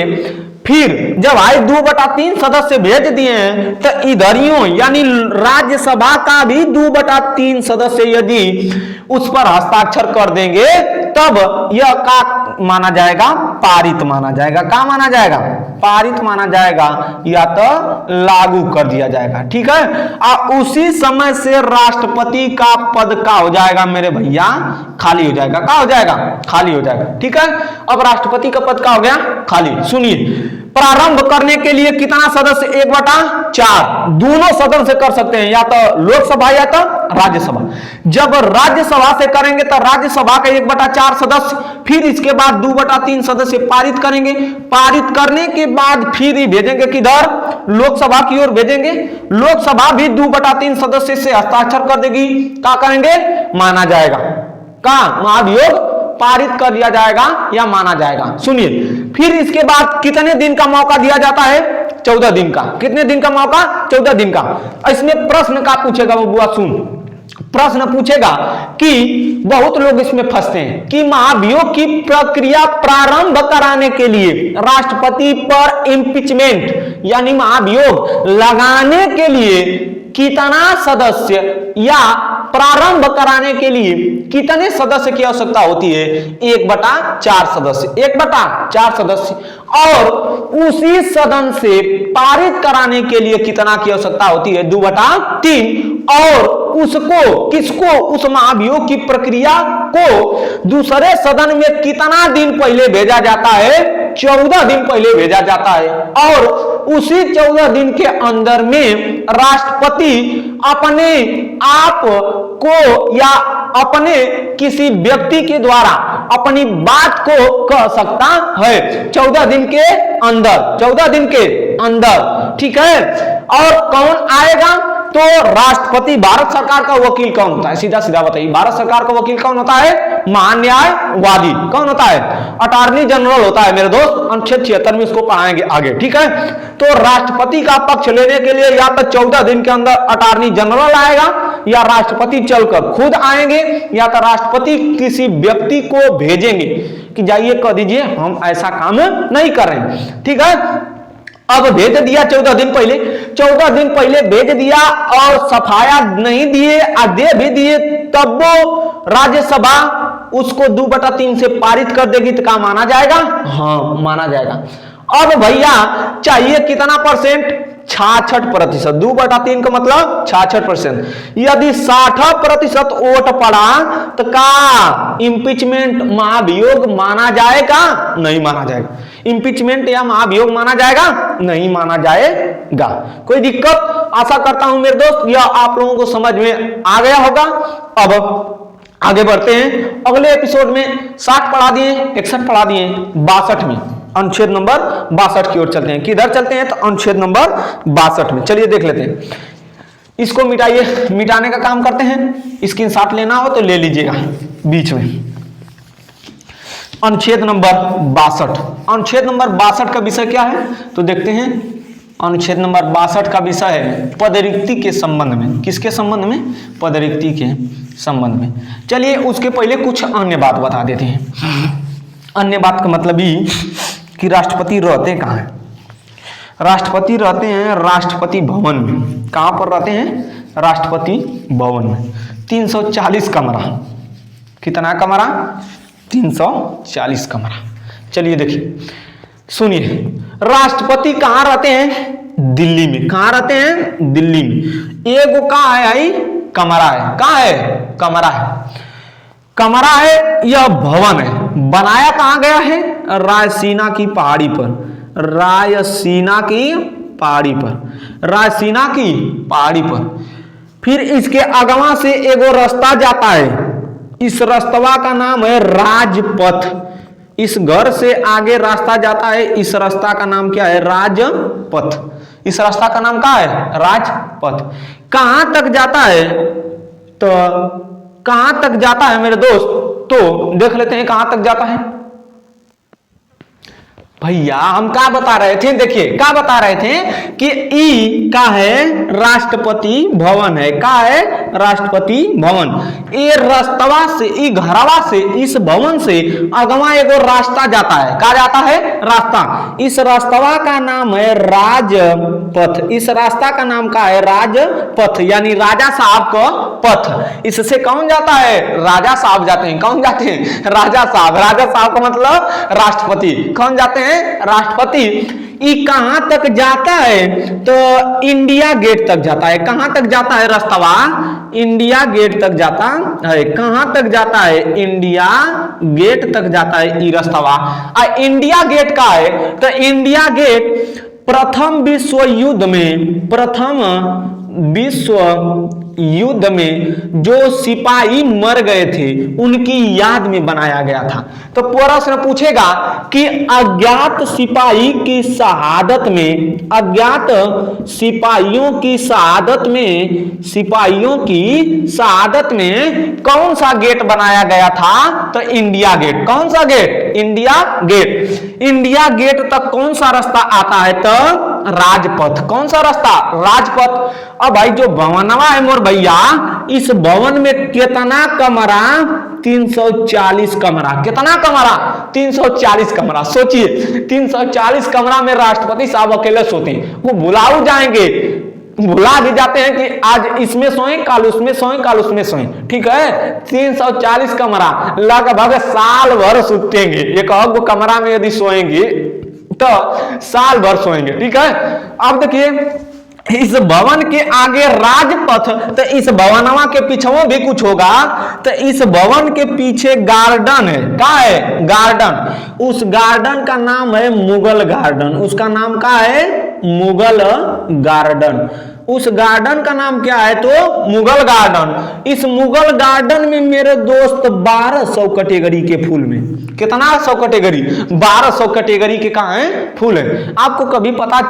फिर जब आए 2/3 सदस्य भेज दिए हैं तो इधरियों यानी राज्यसभा का भी 2/3 सदस्य यदि उस पर हस्ताक्षर कर देंगे तब यह का माना जाएगा, पारित माना जाएगा। क्या माना जाएगा? पारित माना जाएगा या तो लागू कर दिया जाएगा, ठीक है। और उसी समय से राष्ट्रपति का पद का हो जाएगा मेरे भैया खाली हो जाएगा। क्या हो जाएगा? खाली हो जाएगा, ठीक है। अब राष्ट्रपति का पद का हो गया खाली। सुनिए, प्रारंभ करने के लिए कितना सदस्य? 1/4 दोनों सदन से कर सकते हैं, या तो लोकसभा या तो राज्यसभा। जब राज्यसभा से करेंगे तो राज्यसभा का 1/4 सदस्य, फिर इसके बाद 2/3 सदस्य पारित करेंगे। पारित करने के बाद फिर ही भेजेंगे किधर? लोकसभा की ओर भेजेंगे। लोकसभा भी 2/3 सदस्य से हस्ताक्षर कर देगी। क्या करेंगे? माना जाएगा। का महाभियोग पारित कर दिया जाएगा या माना जाएगा। सुनिए, फिर इसके बाद कितने दिन का मौका दिया जाता है? 14 दिन का। कितने दिन का मौका? 14 दिन का। इसमें प्रश्न का पूछेगा वो बुआ, सुन प्रश्न पूछेगा कि बहुत लोग इसमें फंसते हैं कि महाभियोग की प्रक्रिया प्रारंभ कराने के लिए राष्ट्रपति पर इम्पीचमेंट यानी महाभियोग लगाने के लिए कितना सदस्य या प्रारंभ कराने के लिए कितने सदस्य की आवश्यकता होती है? 1/4 सदस्य। 1/4 सदस्य। और उसी सदन से पारित कराने के लिए कितना की आवश्यकता होती है? 2/3। और उसको किसको? उस महाभियोग की प्रक्रिया को दूसरे सदन में कितना दिन पहले भेजा जाता है? 14 दिन पहले भेजा जाता है। और उसी 14 दिन के अंदर में राष्ट्रपति अपने आप को या अपने किसी व्यक्ति के द्वारा अपनी बात को कह सकता है 14 दिन के अंदर। 14 दिन के अंदर, ठीक है। और कौन आएगा? तो राष्ट्रपति, भारत सरकार का वकील कौन होता है? सीधा सीधा बताइए, भारत सरकार का वकील कौन होता है? महान्यायवादी। कौन होता है? अटॉर्नी जनरल होता है मेरे दोस्त। अनुच्छेद 76 में इसको पढ़ाएंगे आगे, ठीक है। तो राष्ट्रपति का पक्ष लेने के लिए या तो 14 दिन के अंदर अटॉर्नी जनरल आएगा, या राष्ट्रपति चलकर खुद आएंगे, या तो राष्ट्रपति किसी व्यक्ति को भेजेंगे कि जाइए कह दीजिए हम ऐसा काम नहीं कर रहे हैं, ठीक है। अब भेज दिया 14 दिन पहले, 14 दिन पहले भेज दिया और सफाया नहीं दिए, दे भी दिए, तब वो राज्यसभा उसको 2/3 से पारित कर देगी तो क्या माना जाएगा? हाँ माना जाएगा। अब भैया चाहिए कितना परसेंट? 66%। 2/3 का मतलब 66%। यदि 60% वोट पड़ा तो का इम्पीचमेंट महाभियोग माना जाएगा? नहीं माना जाएगा। इम्पीचमेंट या महाभियोग माना जाएगा? नहीं माना जाएगा। कोई दिक्कत? आशा करता हूं मेरे दोस्त यह आप लोगों को समझ में आ गया होगा। अब आगे बढ़ते हैं। अगले एपिसोड में 60 पढ़ा दिए, 61 पढ़ा दिए, 62 में अनुच्छेद नंबर 62 की ओर चलते हैं। किधर चलते हैं? तो अनुच्छेद नंबर 62 में। चलिए देख लेते हैं। इसको मिटाइए, मिटाने का काम करते हैं। स्क्रीनशॉट लेना हो तो ले लीजिएगा बीच में। अनुच्छेद नंबर 62। अनुच्छेद नंबर 62 का विषय क्या है तो देखते हैं। अनुच्छेद नंबर 62 का विषय है पदरिक्ति के संबंध में। किसके संबंध में? पदरिक्ति के संबंध में। चलिए उसके पहले कुछ अन्य बात बता देते हैं। अन्य बात का मतलब ही कि राष्ट्रपति रहते कहाँ हैं? राष्ट्रपति रहते हैं राष्ट्रपति भवन में। कहाँ पर रहते हैं? राष्ट्रपति भवन में। 340 कमरा। कितना कमरा? 340 कमरा। चलिए देखिए, सुनिए, राष्ट्रपति कहाँ रहते हैं? दिल्ली में। कहाँ रहते हैं? दिल्ली में। एगो कहाँ है आई? कमरा है। कहाँ है? कमरा है। कमरा है, यह भवन है। बनाया कहाँ गया है? रायसीना की पहाड़ी पर। रायसीना की पहाड़ी पर। रायसीना की पहाड़ी पर। फिर इसके अगवा से एगो रास्ता जाता है। इस रास्तवा का नाम है राजपथ। इस घर से आगे रास्ता जाता है, इस रास्ता का नाम क्या है? राजपथ। इस रास्ता का नाम क्या है? राजपथ। कहां तक जाता है? तो कहां तक जाता है मेरे दोस्त? तो देख लेते हैं कहां तक जाता है। भैया हम क्या बता रहे थे? देखिए क्या बता रहे थे कि ई का है? राष्ट्रपति भवन है। का है? राष्ट्रपति भवन। ये रास्तवा से, ई घरवा से, इस भवन से अगवा एगो रास्ता जाता है। कहा जाता है? रास्ता। इस रास्तवा का नाम है राजपथ। इस रास्ता का नाम का है? राजपथ, यानी राजा साहब का पथ। इससे कौन जाता है? राजा साहब जाते हैं। कौन जाते हैं? राजा साहब। राजा साहब का मतलब राष्ट्रपति। कौन जाते हैं? राष्ट्रपति। ये कहां तक जाता है? तो इंडिया गेट तक जाता है। कहां तक जाता है रास्तवा? इंडिया गेट तक जाता है। कहां तक जाता है? इंडिया गेट तक जाता है ये रास्तवा। इंडिया गेट का है? तो इंडिया गेट प्रथम विश्व युद्ध में, प्रथम विश्व युद्ध में जो सिपाही मर गए थे उनकी याद में बनाया गया था। तो प्रश्न पूछेगा कि अज्ञात सिपाही की शहादत में, अज्ञात सिपाहियों की शहादत में, सिपाहियों की शहादत में कौन सा गेट बनाया गया था? तो इंडिया गेट। कौन सा gate? India Gate. India Gate तक कौन सा रास्ता आता है? तो राजपथ। कौन सा रास्ता? राजपथ। अब भाई जो भवनवा है मोर भैया, इस भवन में कितना कमरा? 340 कमरा। कितना कमरा? 340 कमरा। सोचिए 340 कमरा में राष्ट्रपति साहब अकेले सोते हैं। वो भुलाऊ जाएंगे, भुला भी जाते हैं कि आज इसमें सोए, कल उसमें सोए, कल उसमें सोए। ठीक है, 340 कमरा, लगभग साल भर सुतेंगे। एक और कमरा में यदि सोएंगे तो साल भर सोएंगे। ठीक है। अब देखिए इस भवन के आगे राजपथ, तो इस भवनवा के पीछे भी कुछ होगा। तो इस भवन के पीछे गार्डन है। क्या है? गार्डन। उस गार्डन का नाम है मुगल गार्डन। उसका नाम क्या है? मुगल गार्डन। उस गार्डन का नाम क्या है? तो मुगल गार्डन। इस मुगल गार्डन में मेरे दोस्त 1200 कैटेगरी के फूल में, कितना 100 कैटेगरी? 1200 कैटेगरी के कहाँ है? फूल है। आपको कभी पता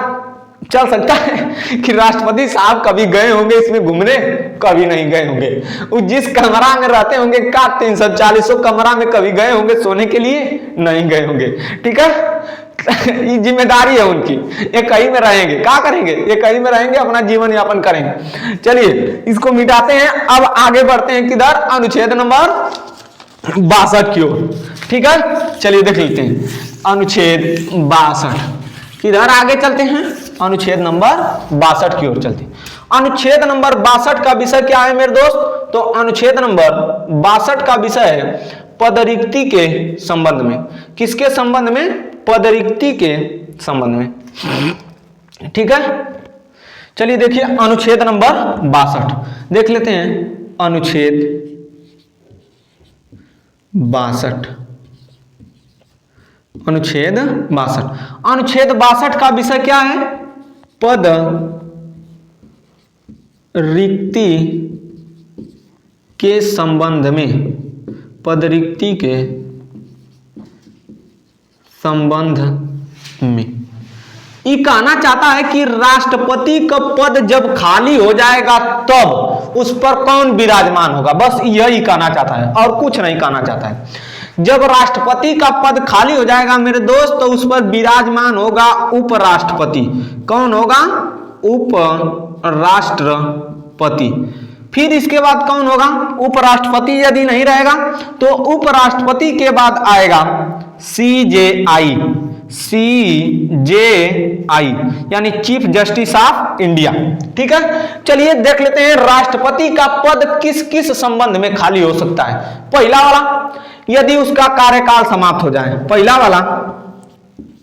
चल सकता है कि राष्ट्रपति साहब कभी गए होंगे इसमें घूमने? कभी नहीं गए होंगे। वो जिस कमरा में रहते होंगे का 340 कमरा में कभी गए होंगे सोने के लिए? नहीं गए होंगे। ठीक है, ये जिम्मेदारी है उनकी। ये कहीं में रहेंगे, क्या करेंगे? ये कहीं में रहेंगे, अपना जीवन यापन करेंगे। चलिए इसको मिटाते हैं। अब आगे बढ़ते हैं किधर? अनुच्छेद नंबर 62 की ओर। ठीक है, चलिए देख लेते हैं अनुच्छेद 62। किधर आगे चलते हैं? अनुच्छेद नंबर 62 की ओर चलते हैं। अनुच्छेद नंबर 62 का विषय क्या है मेरे दोस्त? तो अनुच्छेद नंबर 62 का विषय है पदरिक्ति के संबंध में। किसके संबंध में? पदरिक्ति के संबंध में। ठीक है, चलिए देखिए अनुच्छेद नंबर 62 देख लेते हैं। अनुच्छेद 62, अनुच्छेद 62। अनुच्छेद 62 का विषय क्या है? पद रिक्ति के संबंध में, पदरिक्ति के संबंध में। ये कहना चाहता है कि राष्ट्रपति का पद जब खाली हो जाएगा तब उस पर कौन विराजमान होगा। बस यही कहना चाहता है और कुछ नहीं कहना चाहता है। जब राष्ट्रपति का पद खाली हो जाएगा मेरे दोस्त तो उस पर विराजमान होगा उपराष्ट्रपति। कौन होगा? उपराष्ट्रपति। फिर इसके बाद कौन होगा? उपराष्ट्रपति यदि नहीं रहेगा तो उपराष्ट्रपति के बाद आएगा CJI, CJI यानी चीफ जस्टिस ऑफ इंडिया। ठीक है, चलिए देख लेते हैं राष्ट्रपति का पद किस किस संबंध में खाली हो सकता है। पहला वाला, यदि उसका कार्यकाल समाप्त हो जाए। पहला वाला,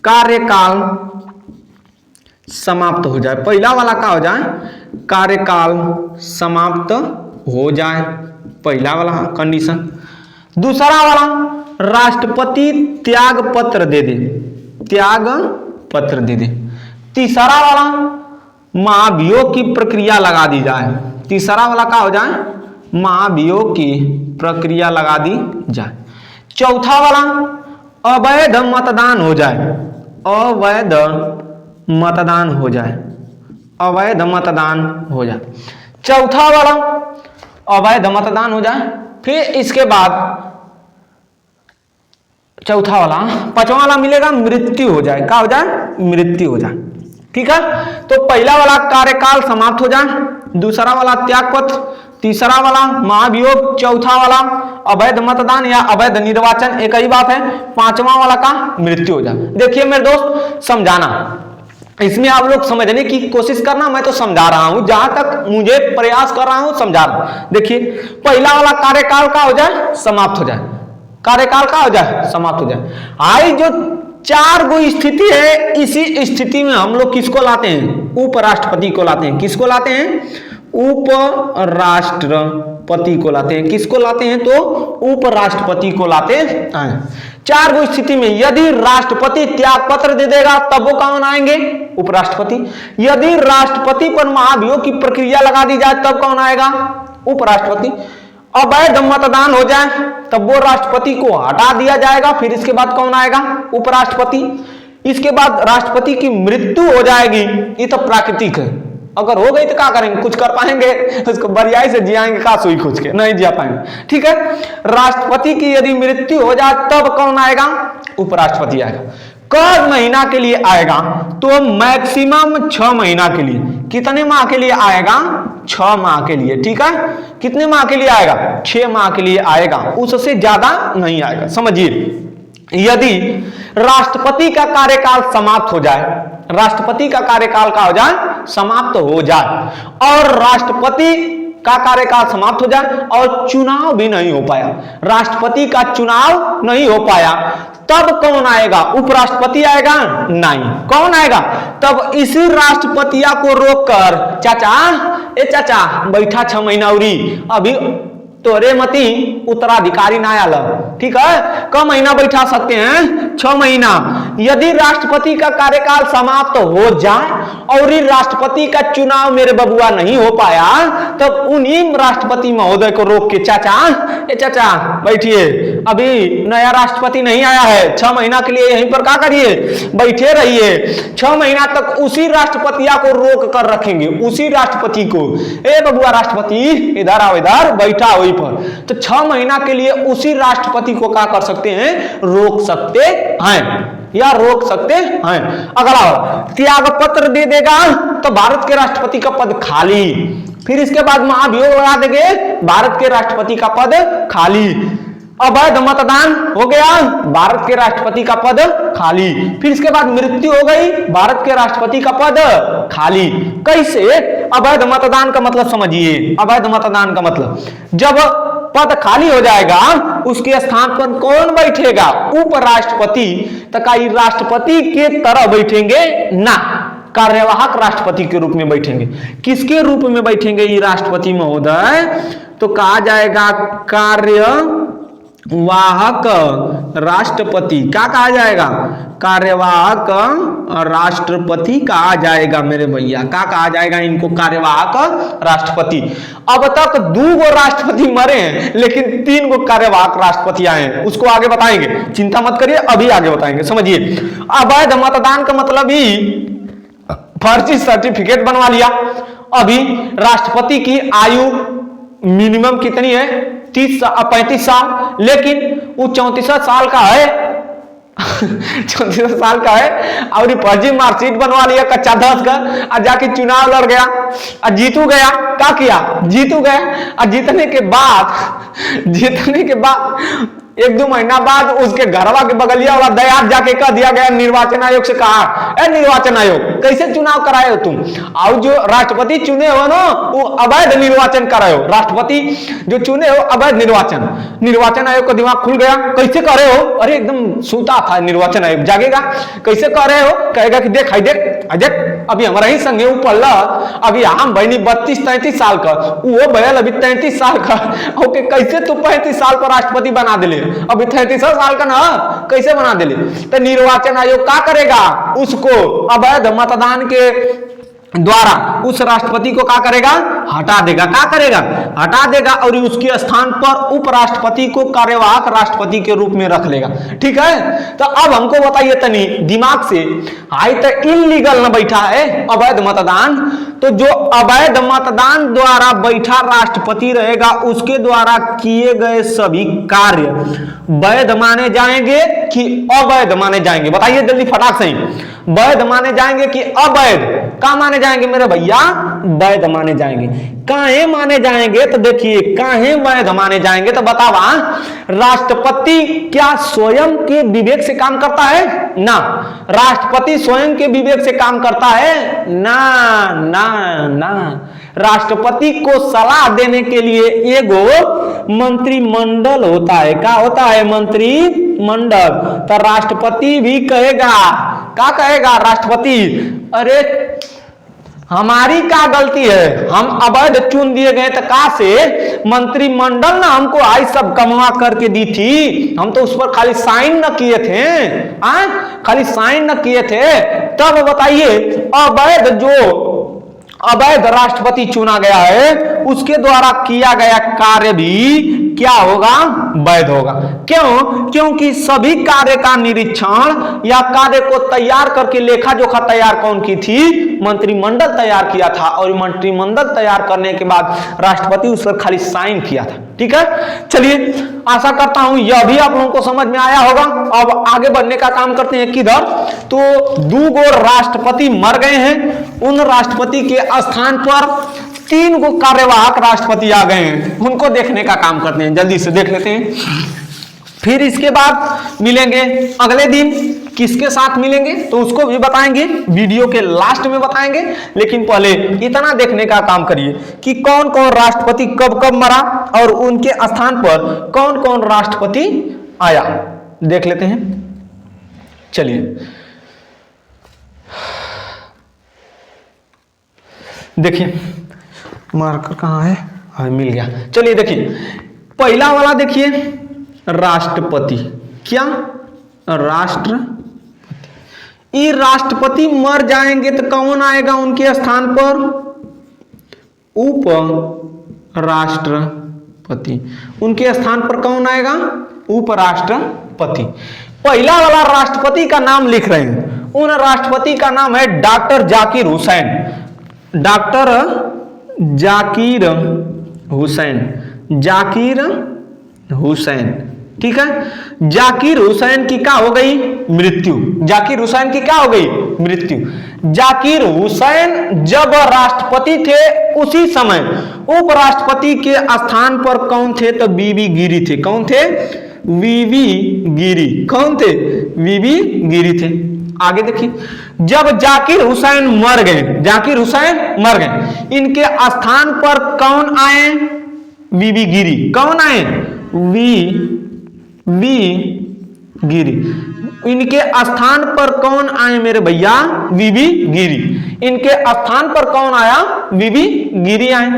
कार्यकाल समाप्त हो जाए। पहला वाला क्या हो जाए? कार्यकाल समाप्त हो जाए, पहला वाला कंडीशन। दूसरा वाला, राष्ट्रपति त्याग पत्र दे दे, त्याग पत्र दे दे। तीसरा वाला, महाभियोग की प्रक्रिया लगा दी जाए। तीसरा वाला क्या हो जाए, महाभियोग की प्रक्रिया लगा दी जाए। चौथा वाला, अवैध मतदान हो जाए, अवैध मतदान हो जाए, अवैध मतदान हो जाए। चौथा वाला अवैध मतदान हो जाए। फिर इसके बाद चौथा वाला, पांचवा वाला मिलेगा मृत्यु हो जाए, क्या हो जाए, मृत्यु हो जाए। ठीक है, तो पहला वाला कार्यकाल समाप्त हो जाए, दूसरा वाला त्यागपत्र, तीसरा वाला महाभियोग, चौथा वाला अवैध मतदान या अवैध निर्वाचन, एक ही बात है। पांचवा वाला का मृत्यु हो जाए। देखिए मेरे दोस्त, समझाना, इसमें आप लोग समझने की कोशिश करना, मैं तो समझा रहा हूं जहां तक मुझे प्रयास कर रहा हूं समझा रहा हूं। देखिए पहला वाला कार्यकाल का हो जाए, समाप्त हो जाए, कार्यकाल का हो जाए, समाप्त हो जाए। आई जो 4 गो स्थिति है, इसी स्थिति में हम लोग किसको लाते हैं, उपराष्ट्रपति को लाते हैं। किसको लाते हैं, उपराष्ट्रपति को लाते हैं। किसको लाते हैं, तो उपराष्ट्रपति को लाते हैं। 4 गो स्थिति में यदि राष्ट्रपति त्याग पत्र दे देगा तब वो कौन आएंगे, उपराष्ट्रपति। यदि राष्ट्रपति पर महाभियोग की प्रक्रिया लगा दी जाए तब कौन आएगा, उपराष्ट्रपति। अवैध मतदान हो जाए तब वो राष्ट्रपति को हटा दिया जाएगा, फिर इसके बाद कौन आएगा, उपराष्ट्रपति। इसके बाद राष्ट्रपति की मृत्यु हो जाएगी, ये तो प्राकृतिक है। अगर हो गई तो क्या करेंगे, कुछ कर पाएंगे, उसको बरियाई से जियाएंगे, का सुई खोज के नहीं जिया पाएंगे। ठीक है, राष्ट्रपति की यदि मृत्यु हो जाए तब कौन आएगा, उपराष्ट्रपति आएगा। कब महीना के लिए आएगा, तो मैक्सिमम 6 महीना के लिए। कितने माह के लिए आएगा, 6 माह के लिए। ठीक है, कितने माह के लिए आएगा, 6 माह के लिए आएगा, उससे ज्यादा नहीं आएगा। समझिए, यदि राष्ट्रपति का कार्यकाल समाप्त हो जाए, राष्ट्रपति का कार्यकाल का हो जाए, समाप्त हो जाए, और राष्ट्रपति का कार्यकाल समाप्त हो जाए और चुनाव भी नहीं हो पाया, राष्ट्रपति का चुनाव नहीं हो पाया, तब कौन आएगा, उपराष्ट्रपति आएगा, नहीं। कौन आएगा, तब इसी राष्ट्रपतिया को रोककर, चाचा ए चाचा बैठा 6 महीना उरी, अभी तोरे मती उत्तराधिकारी ना आया। ठीक है, कम महीना बैठा सकते हैं, 6 महीना। यदि राष्ट्रपति का कार्यकाल समाप्त हो जाए और राष्ट्रपति का चुनाव मेरे बबुआ नहीं हो पाया, तब उन्हीं राष्ट्रपति महोदय को रोक के, चाचा ए चाचा बैठिए, अभी नया राष्ट्रपति नहीं आया है, 6 महीना के लिए यहीं पर क्या करिए, बैठे रहिए। 6 महीना तक उसी राष्ट्रपतिया को रोक कर रखेंगे, उसी राष्ट्रपति को, ए बबुआ राष्ट्रपति इधर आओ, इधर बैठा हुई पर। तो 6 महीना के लिए उसी राष्ट्रपति को क्या कर सकते हैं, रोक सकते हैं या रोक सकते हैं। अगला त्याग पत्र दे देगा तो भारत के राष्ट्रपति का पद खाली, फिर इसके बाद महाभियोग लगा देंगे, भारत के राष्ट्रपति का पद खाली। अवैध मतदान हो गया, भारत के राष्ट्रपति का पद खाली, फिर इसके बाद मृत्यु हो गई, भारत के राष्ट्रपति का पद खाली। कैसे, अवैध मतदान का मतलब समझिए, अवैध मतदान का मतलब, जब पद खाली हो जाएगा उसके स्थान पर कौन बैठेगा, उपराष्ट्रपति। तो कई राष्ट्रपति के तरह बैठेंगे ना, कार्यवाहक राष्ट्रपति के रूप में बैठेंगे। किसके रूप में बैठेंगे ये राष्ट्रपति महोदय, तो कहा जाएगा कार्यवाहक राष्ट्रपति। क्या कहा जाएगा, कार्यवाहक राष्ट्रपति कहा जाएगा मेरे भैया। क्या कहा जाएगा इनको, कार्यवाहक राष्ट्रपति। अब तक 2 गो राष्ट्रपति मरे हैं, लेकिन 3 गो कार्यवाहक राष्ट्रपति आए हैं, उसको आगे बताएंगे, चिंता मत करिए, अभी आगे बताएंगे। समझिए, अवैध मतदान का मतलब ही फर्जी सर्टिफिकेट बनवा लिया। अभी राष्ट्रपति की आयु मिनिमम कितनी है, 35 साल, लेकिन वो 34 साल का है 34 साल का है, और फर्जी मार्कशीट बनवा लिया कच्चा 10 का, और जाके चुनाव लड़ गया और जीतू गया। क्या किया, जीतू गया, और जीतने के बाद 1-2 महीना बाद उसके घरवा के बगलिया वाला दया जाके कह दिया गया, निर्वाचन आयोग से कहा, ए निर्वाचन आयोग कैसे चुनाव कराए हो तुम, और जो राष्ट्रपति चुने हो ना वो अवैध निर्वाचन कराए हो, राष्ट्रपति जो चुने हो अवैध निर्वाचन। निर्वाचन आयोग का दिमाग खुल गया, कैसे कर रहे हो, अरे एकदम सूता था निर्वाचन आयोग, जागेगा, कैसे कर रहे हो, कहेगा कि देख देख अभी हमारा ही संगे ऊपर ला, अभी हम बहनी 32-33 साल का, वो बैल अभी 33 साल का। ओके, कैसे तू 35 साल का राष्ट्रपति बना दिले, अभी 33 साल का ना, कैसे बना दिले? तो निर्वाचन आयोग क्या करेगा, उसको अवैध मतदान के द्वारा उस राष्ट्रपति को क्या करेगा, हटा देगा। क्या करेगा, हटा देगा, और उसके स्थान पर उपराष्ट्रपति को कार्यवाहक राष्ट्रपति के रूप में रख लेगा। ठीक है, तो अब हमको बताइए तनी दिमाग से, आई तो इलीगल न बैठा है अवैध मतदान, तो जो अवैध मतदान द्वारा बैठा राष्ट्रपति रहेगा उसके द्वारा किए गए सभी कार्य वैध माने जाएंगे कि अवैध माने जाएंगे? बताइए जल्दी फटाक से, वैध माने जाएंगे कि अवैध? क्या माने जाएंगे मेरे भैया? वैध माने जाएंगे। काहे माने जाएंगे? तो देखिए, काहे वैध माने जाएंगे तो बतावा, राष्ट्रपति क्या स्वयं के विवेक से काम करता है? ना, राष्ट्रपति स्वयं के विवेक से काम करता है? ना ना ना, राष्ट्रपति को सलाह देने के लिए एगो मंत्रिमंडल होता है। क्या होता है? मंत्रिमंडल। तो राष्ट्रपति भी कहेगा, क्या कहेगा राष्ट्रपति, अरे हमारी क्या गलती है, हम अवैध चुन दिए गए, तो कहा से मंत्रिमंडल ना हमको आई सब कमवा करके दी थी, हम तो उस पर खाली साइन न किए थे, खाली साइन न किए थे। तब बताइए, अवैध राष्ट्रपति चुना गया है, उसके द्वारा किया गया कार्य भी क्या होगा? वैध होगा। क्यों? क्योंकि सभी कार्य का निरीक्षण या कार्य को तैयार करके लेखा जोखा तैयार कौन की थी? मंत्रिमंडल तैयार किया था, और मंत्रिमंडल तैयार करने के बाद राष्ट्रपति उस पर खाली साइन किया था। ठीक है, चलिए, आशा करता हूं यह भी आप लोगों को समझ में आया होगा। अब आगे बढ़ने का काम करते हैं। किधर? तो 2 गो राष्ट्रपति मर गए हैं, उन राष्ट्रपति के स्थान पर 3 गो कार्यवाहक राष्ट्रपति आ गए हैं, उनको देखने का काम करते हैं। जल्दी से देख लेते हैं, फिर इसके बाद मिलेंगे अगले दिन। किसके साथ मिलेंगे तो उसको भी बताएंगे, वीडियो के लास्ट में बताएंगे। लेकिन पहले इतना देखने का काम करिए कि कौन कौन राष्ट्रपति कब कब मरा और उनके स्थान पर कौन कौन राष्ट्रपति आया, देख लेते हैं। चलिए देखिए, मार्कर कहाँ है? हाँ, मिल गया। चलिए देखिए, पहला वाला देखिए, राष्ट्रपति। क्या? राष्ट्रपति। ये राष्ट्रपति मर जाएंगे तो कौन आएगा उनके स्थान पर? उपराष्ट्रपति। उनके स्थान पर कौन आएगा? उपराष्ट्रपति। पहला वाला राष्ट्रपति का नाम लिख रहे हैं, उन राष्ट्रपति का नाम है डॉक्टर जाकिर हुसैन। डॉक्टर जाकिर हुसैन। जाकिर हुसैन। ठीक है, जाकिर हुसैन की क्या हो गई? मृत्यु। जाकिर हुसैन की क्या हो गई? मृत्यु। जाकिर हुसैन जब राष्ट्रपति थे उसी समय उपराष्ट्रपति के स्थान पर कौन थे? तो बीबी गिरी थे। कौन थे? बीबी गिरी। कौन थे? बीबी गिरी थे। आगे देखिए, जब जाकिर हुसैन मर गए, जाकिर हुसैन मर गए, इनके स्थान पर कौन आए? बीबी गिरी। कौन आए? बीबी गिरी। इनके स्थान पर कौन आए मेरे भैया? बीबी गिरी। इनके स्थान पर कौन आया? बीबी गिरी आए।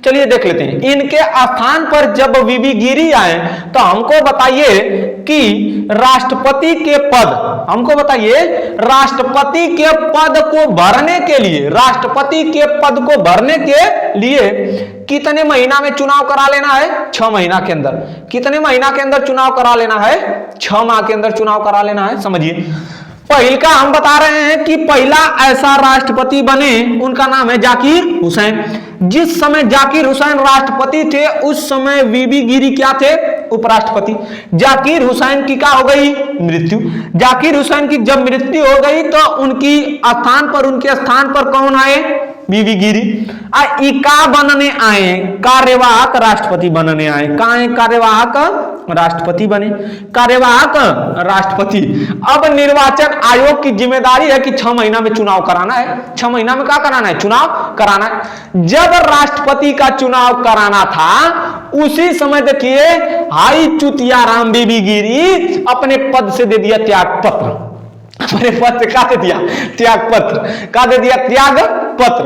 चलिए देख लेते हैं, इनके स्थान पर जब बीबी गिरी आए तो हमको बताइए कि राष्ट्रपति के पद, हमको बताइए राष्ट्रपति के पद को भरने के लिए, राष्ट्रपति के पद को भरने के लिए कितने महीना में चुनाव करा लेना है? 6 महीना के अंदर। कितने महीना के अंदर चुनाव करा लेना है? 6 माह के अंदर चुनाव करा लेना है। समझिए, पहला हम बता रहे हैं कि पहला ऐसा राष्ट्रपति बने, उनका नाम है जाकिर हुसैन। जिस समय जाकिर हुसैन राष्ट्रपति थे उस समय बीबी गिरी क्या थे? उपराष्ट्रपति। जाकिर हुसैन की क्या हो गई? मृत्यु। जाकिर हुसैन की जब मृत्यु हो गई तो उनकी स्थान पर, उनके स्थान पर कौन आए? बीबी गिरी। इका बनने आए, कार्यवाहक राष्ट्रपति बनने आए। कहा है? कार्यवाहक राष्ट्रपति बने, कार्यवाहक राष्ट्रपति। अब निर्वाचन आयोग की जिम्मेदारी है कि 6 महीना में चुनाव कराना है। 6 महीना में क्या कराना है? चुनाव कराना है। जब राष्ट्रपति का चुनाव कराना था उसी समय देखिए हाई चुतिया राम बीबी गिरी अपने पद से दे दिया त्याग पत्र। अरे पत्र का दे दिया, त्याग पत्र का दे दिया, त्याग पत्र।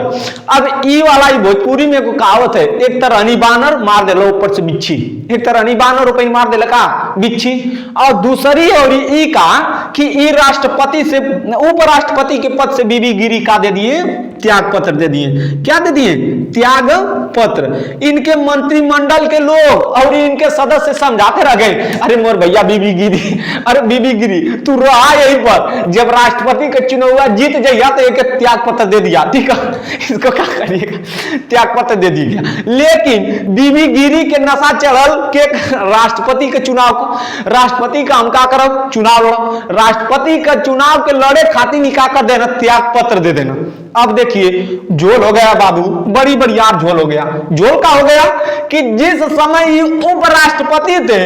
अब ई वाला ही भोजपुरी में को कहावत है, एक तरह हनी बानर मार देला ऊपर से बिच्छी, एक तरह हनी बानर ऊपर मार देला का बिच्छी। और दूसरी और ई का कि ई राष्ट्रपति से उपराष्ट्रपति के पद से बीबी गिरी का दे दिए, त्याग पत्र दे दिए। क्या दे दिए, त्याग पत्र। इनके मंत्रिमंडल के लोग और इनके सदस्य समझाते रह गए, अरे मोर भैया बीबी गिरी, अरे बीबी गिरी तू रहा यहीं पर, जब राष्ट्रपति का चुनाव हुआ जीत जाइया तो एक त्याग पत्र दे दिया, ठीक है, इसको क्या करिएगा, त्याग पत्र दे दिया। लेकिन बीबी गिरी के नशा चढ़ल के राष्ट्रपति के चुनाव को, राष्ट्रपति का हम क्या करब, चुनाव लड़ो, राष्ट्रपति का चुनाव के लड़े खातिर निकाह कर देना, त्याग पत्र दे देना। अब देखिए झोल हो गया बाबू, बड़ी बड़ी यार झोल हो गया। झोल का हो गया कि जिस समय उपराष्ट्रपति थे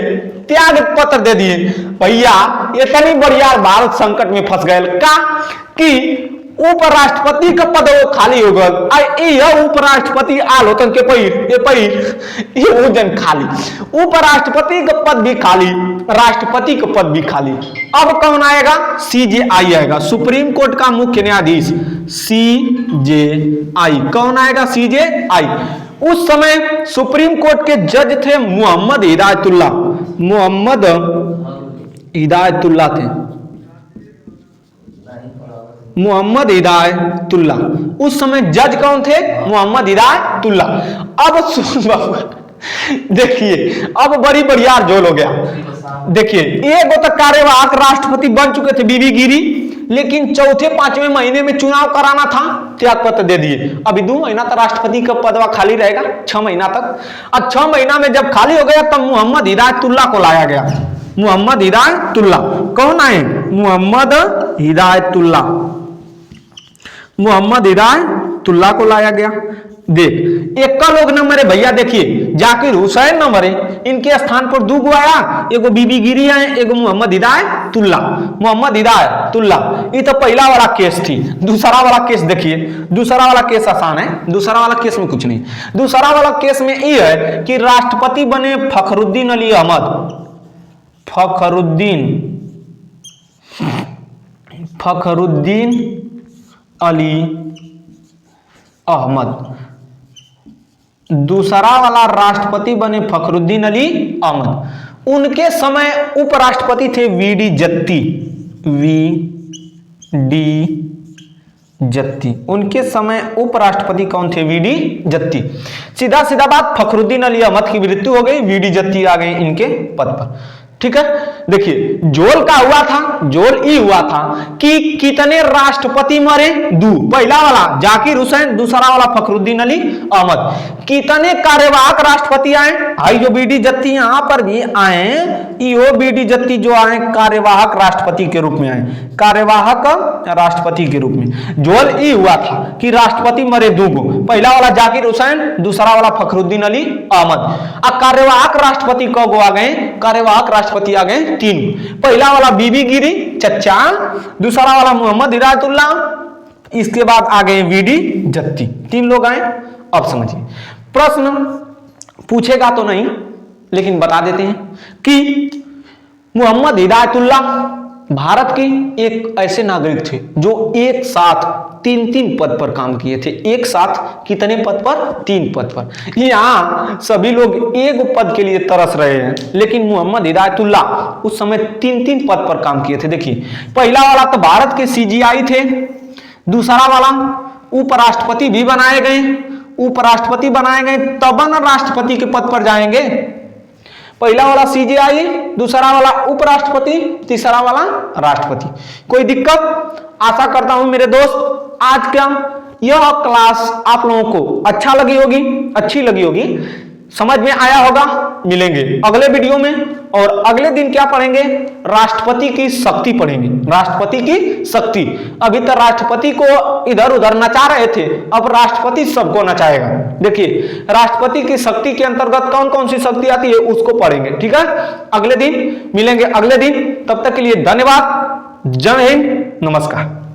त्याग पत्र दे दिए, भैया इतनी बढ़िया भारत संकट में फंस गए का कि उपराष्ट्रपति का पद वो खाली हो गया। उपराष्ट्रपति आल होतन के ये जन खाली, उपराष्ट्रपति का पद भी खाली, राष्ट्रपति का पद भी खाली। अब कौन आएगा, CJI आएगा, सुप्रीम कोर्ट का मुख्य न्यायाधीश CJI। कौन आएगा, CJI। उस समय सुप्रीम कोर्ट के जज थे मोहम्मद हिदायतुल्लाह, मोहम्मद हिदायतुल्लाह थे, मोहम्मद हिदायतुल्लाह। उस समय जज कौन थे, मोहम्मद हिदायतुल्लाह। अब सुन बाबू देखिए, अब बड़ी बढ़िया झोल हो गया। देखिए एक तो कार्यवाहक राष्ट्रपति बन चुके थे बीबी गिरी, लेकिन चौथे पांचवें महीने में चुनाव कराना था, त्याग पत्र दे दिए। अभी 2 महीना तक राष्ट्रपति का पदवा खाली रहेगा, 6 महीना तक। अब 6 महीना में जब खाली हो गया तब मोहम्मद हिदायतुल्लाह को लाया गया, मोहम्मद हिदायतुल्लाह। कौन आए, मोहम्मद हिदायतुल्लाह, मोहम्मद हिदायतुल्लाह को लाया गया। देख एक का लोग न मरे भैया, देखिए जाकिर हुसैन न मरे, इनके स्थान पर 2 आया, एगो बीबी गिरी आए, एगो मोहम्मद हिदायतुल्लाह। मोहम्मद हिदायतुल्लाह ये तो पहला वाला केस थी। दूसरा वाला केस देखिए, दूसरा वाला केस आसान है, दूसरा वाला केस में कुछ नहीं। दूसरा वाला केस में ये है कि राष्ट्रपति बने फखरुद्दीन अली अहमद, फखरुद्दीन अली अहमद। दूसरा वाला राष्ट्रपति बने फखरुद्दीन अली अहमद। उनके समय उपराष्ट्रपति थे VD जत्ती, VD जत्ती। उनके समय उपराष्ट्रपति कौन थे, VD जत्ती। सीधा सीधा बात, फखरुद्दीन अली अहमद की मृत्यु हो गई, VD जत्ती आ गए इनके पद पर। ठीक है, देखिए जोल का हुआ था, जोल ई हुआ था कि कितने राष्ट्रपति मरे, 2, पहला वाला जाकिर हुसैन, दूसरा वाला फखरुद्दीन अली अहमद। कितने कार्यवाहक राष्ट्रपति आए, आई जो बीडी जत्ती यहां पर भी आए, यो बीडी जत्ती जो आए कार्यवाहक राष्ट्रपति के रूप में आए, कार्यवाहक राष्ट्रपति के रूप में। जोल ई हुआ था कि राष्ट्रपति मरे 2 गो, पहला वाला जाकिर हुसैन, दूसरा वाला फखरुद्दीन अली अहमद। अब कार्यवाहक राष्ट्रपति कब आ गए, कार्यवाहक राष्ट्रपति आ गए 3। पहला वाला बीबी गिरी चच्चा, दूसरा वाला मोहम्मद हिदायतुल्लाह, इसके बाद आ गए VD जत्ती, 3 लोग आए। अब समझिए, प्रश्न पूछेगा तो नहीं लेकिन बता देते हैं कि मोहम्मद हिदायतुल्लाह भारत के एक ऐसे नागरिक थे जो एक साथ 3 पद पर काम किए थे। एक साथ कितने पद पर, 3 पद पर। यहाँ सभी लोग एक पद के लिए तरस रहे हैं, लेकिन मोहम्मद हिदायतुल्लाह उस समय 3 पद पर काम किए थे। देखिए पहला वाला तो भारत के CJI थे, दूसरा वाला उपराष्ट्रपति भी बनाए गए, उपराष्ट्रपति बनाए गए तब न राष्ट्रपति के पद पर जाएंगे। पहला वाला CJI, दूसरा वाला उपराष्ट्रपति, तीसरा वाला राष्ट्रपति। कोई दिक्कत? आशा करता हूं मेरे दोस्त आज का यह क्लास आप लोगों को अच्छा लगी होगी, अच्छी लगी होगी, समझ में आया होगा। मिलेंगे अगले वीडियो में, और अगले दिन क्या पढ़ेंगे, राष्ट्रपति की शक्ति पढ़ेंगे, राष्ट्रपति की शक्ति। अभी तक राष्ट्रपति को इधर उधर नचा रहे थे, अब राष्ट्रपति सबको नचाएगा। देखिए राष्ट्रपति की शक्ति के अंतर्गत कौन कौन सी शक्ति आती है उसको पढ़ेंगे। ठीक है, अगले दिन मिलेंगे, अगले दिन। तब तक के लिए धन्यवाद, जय हिंद, नमस्कार।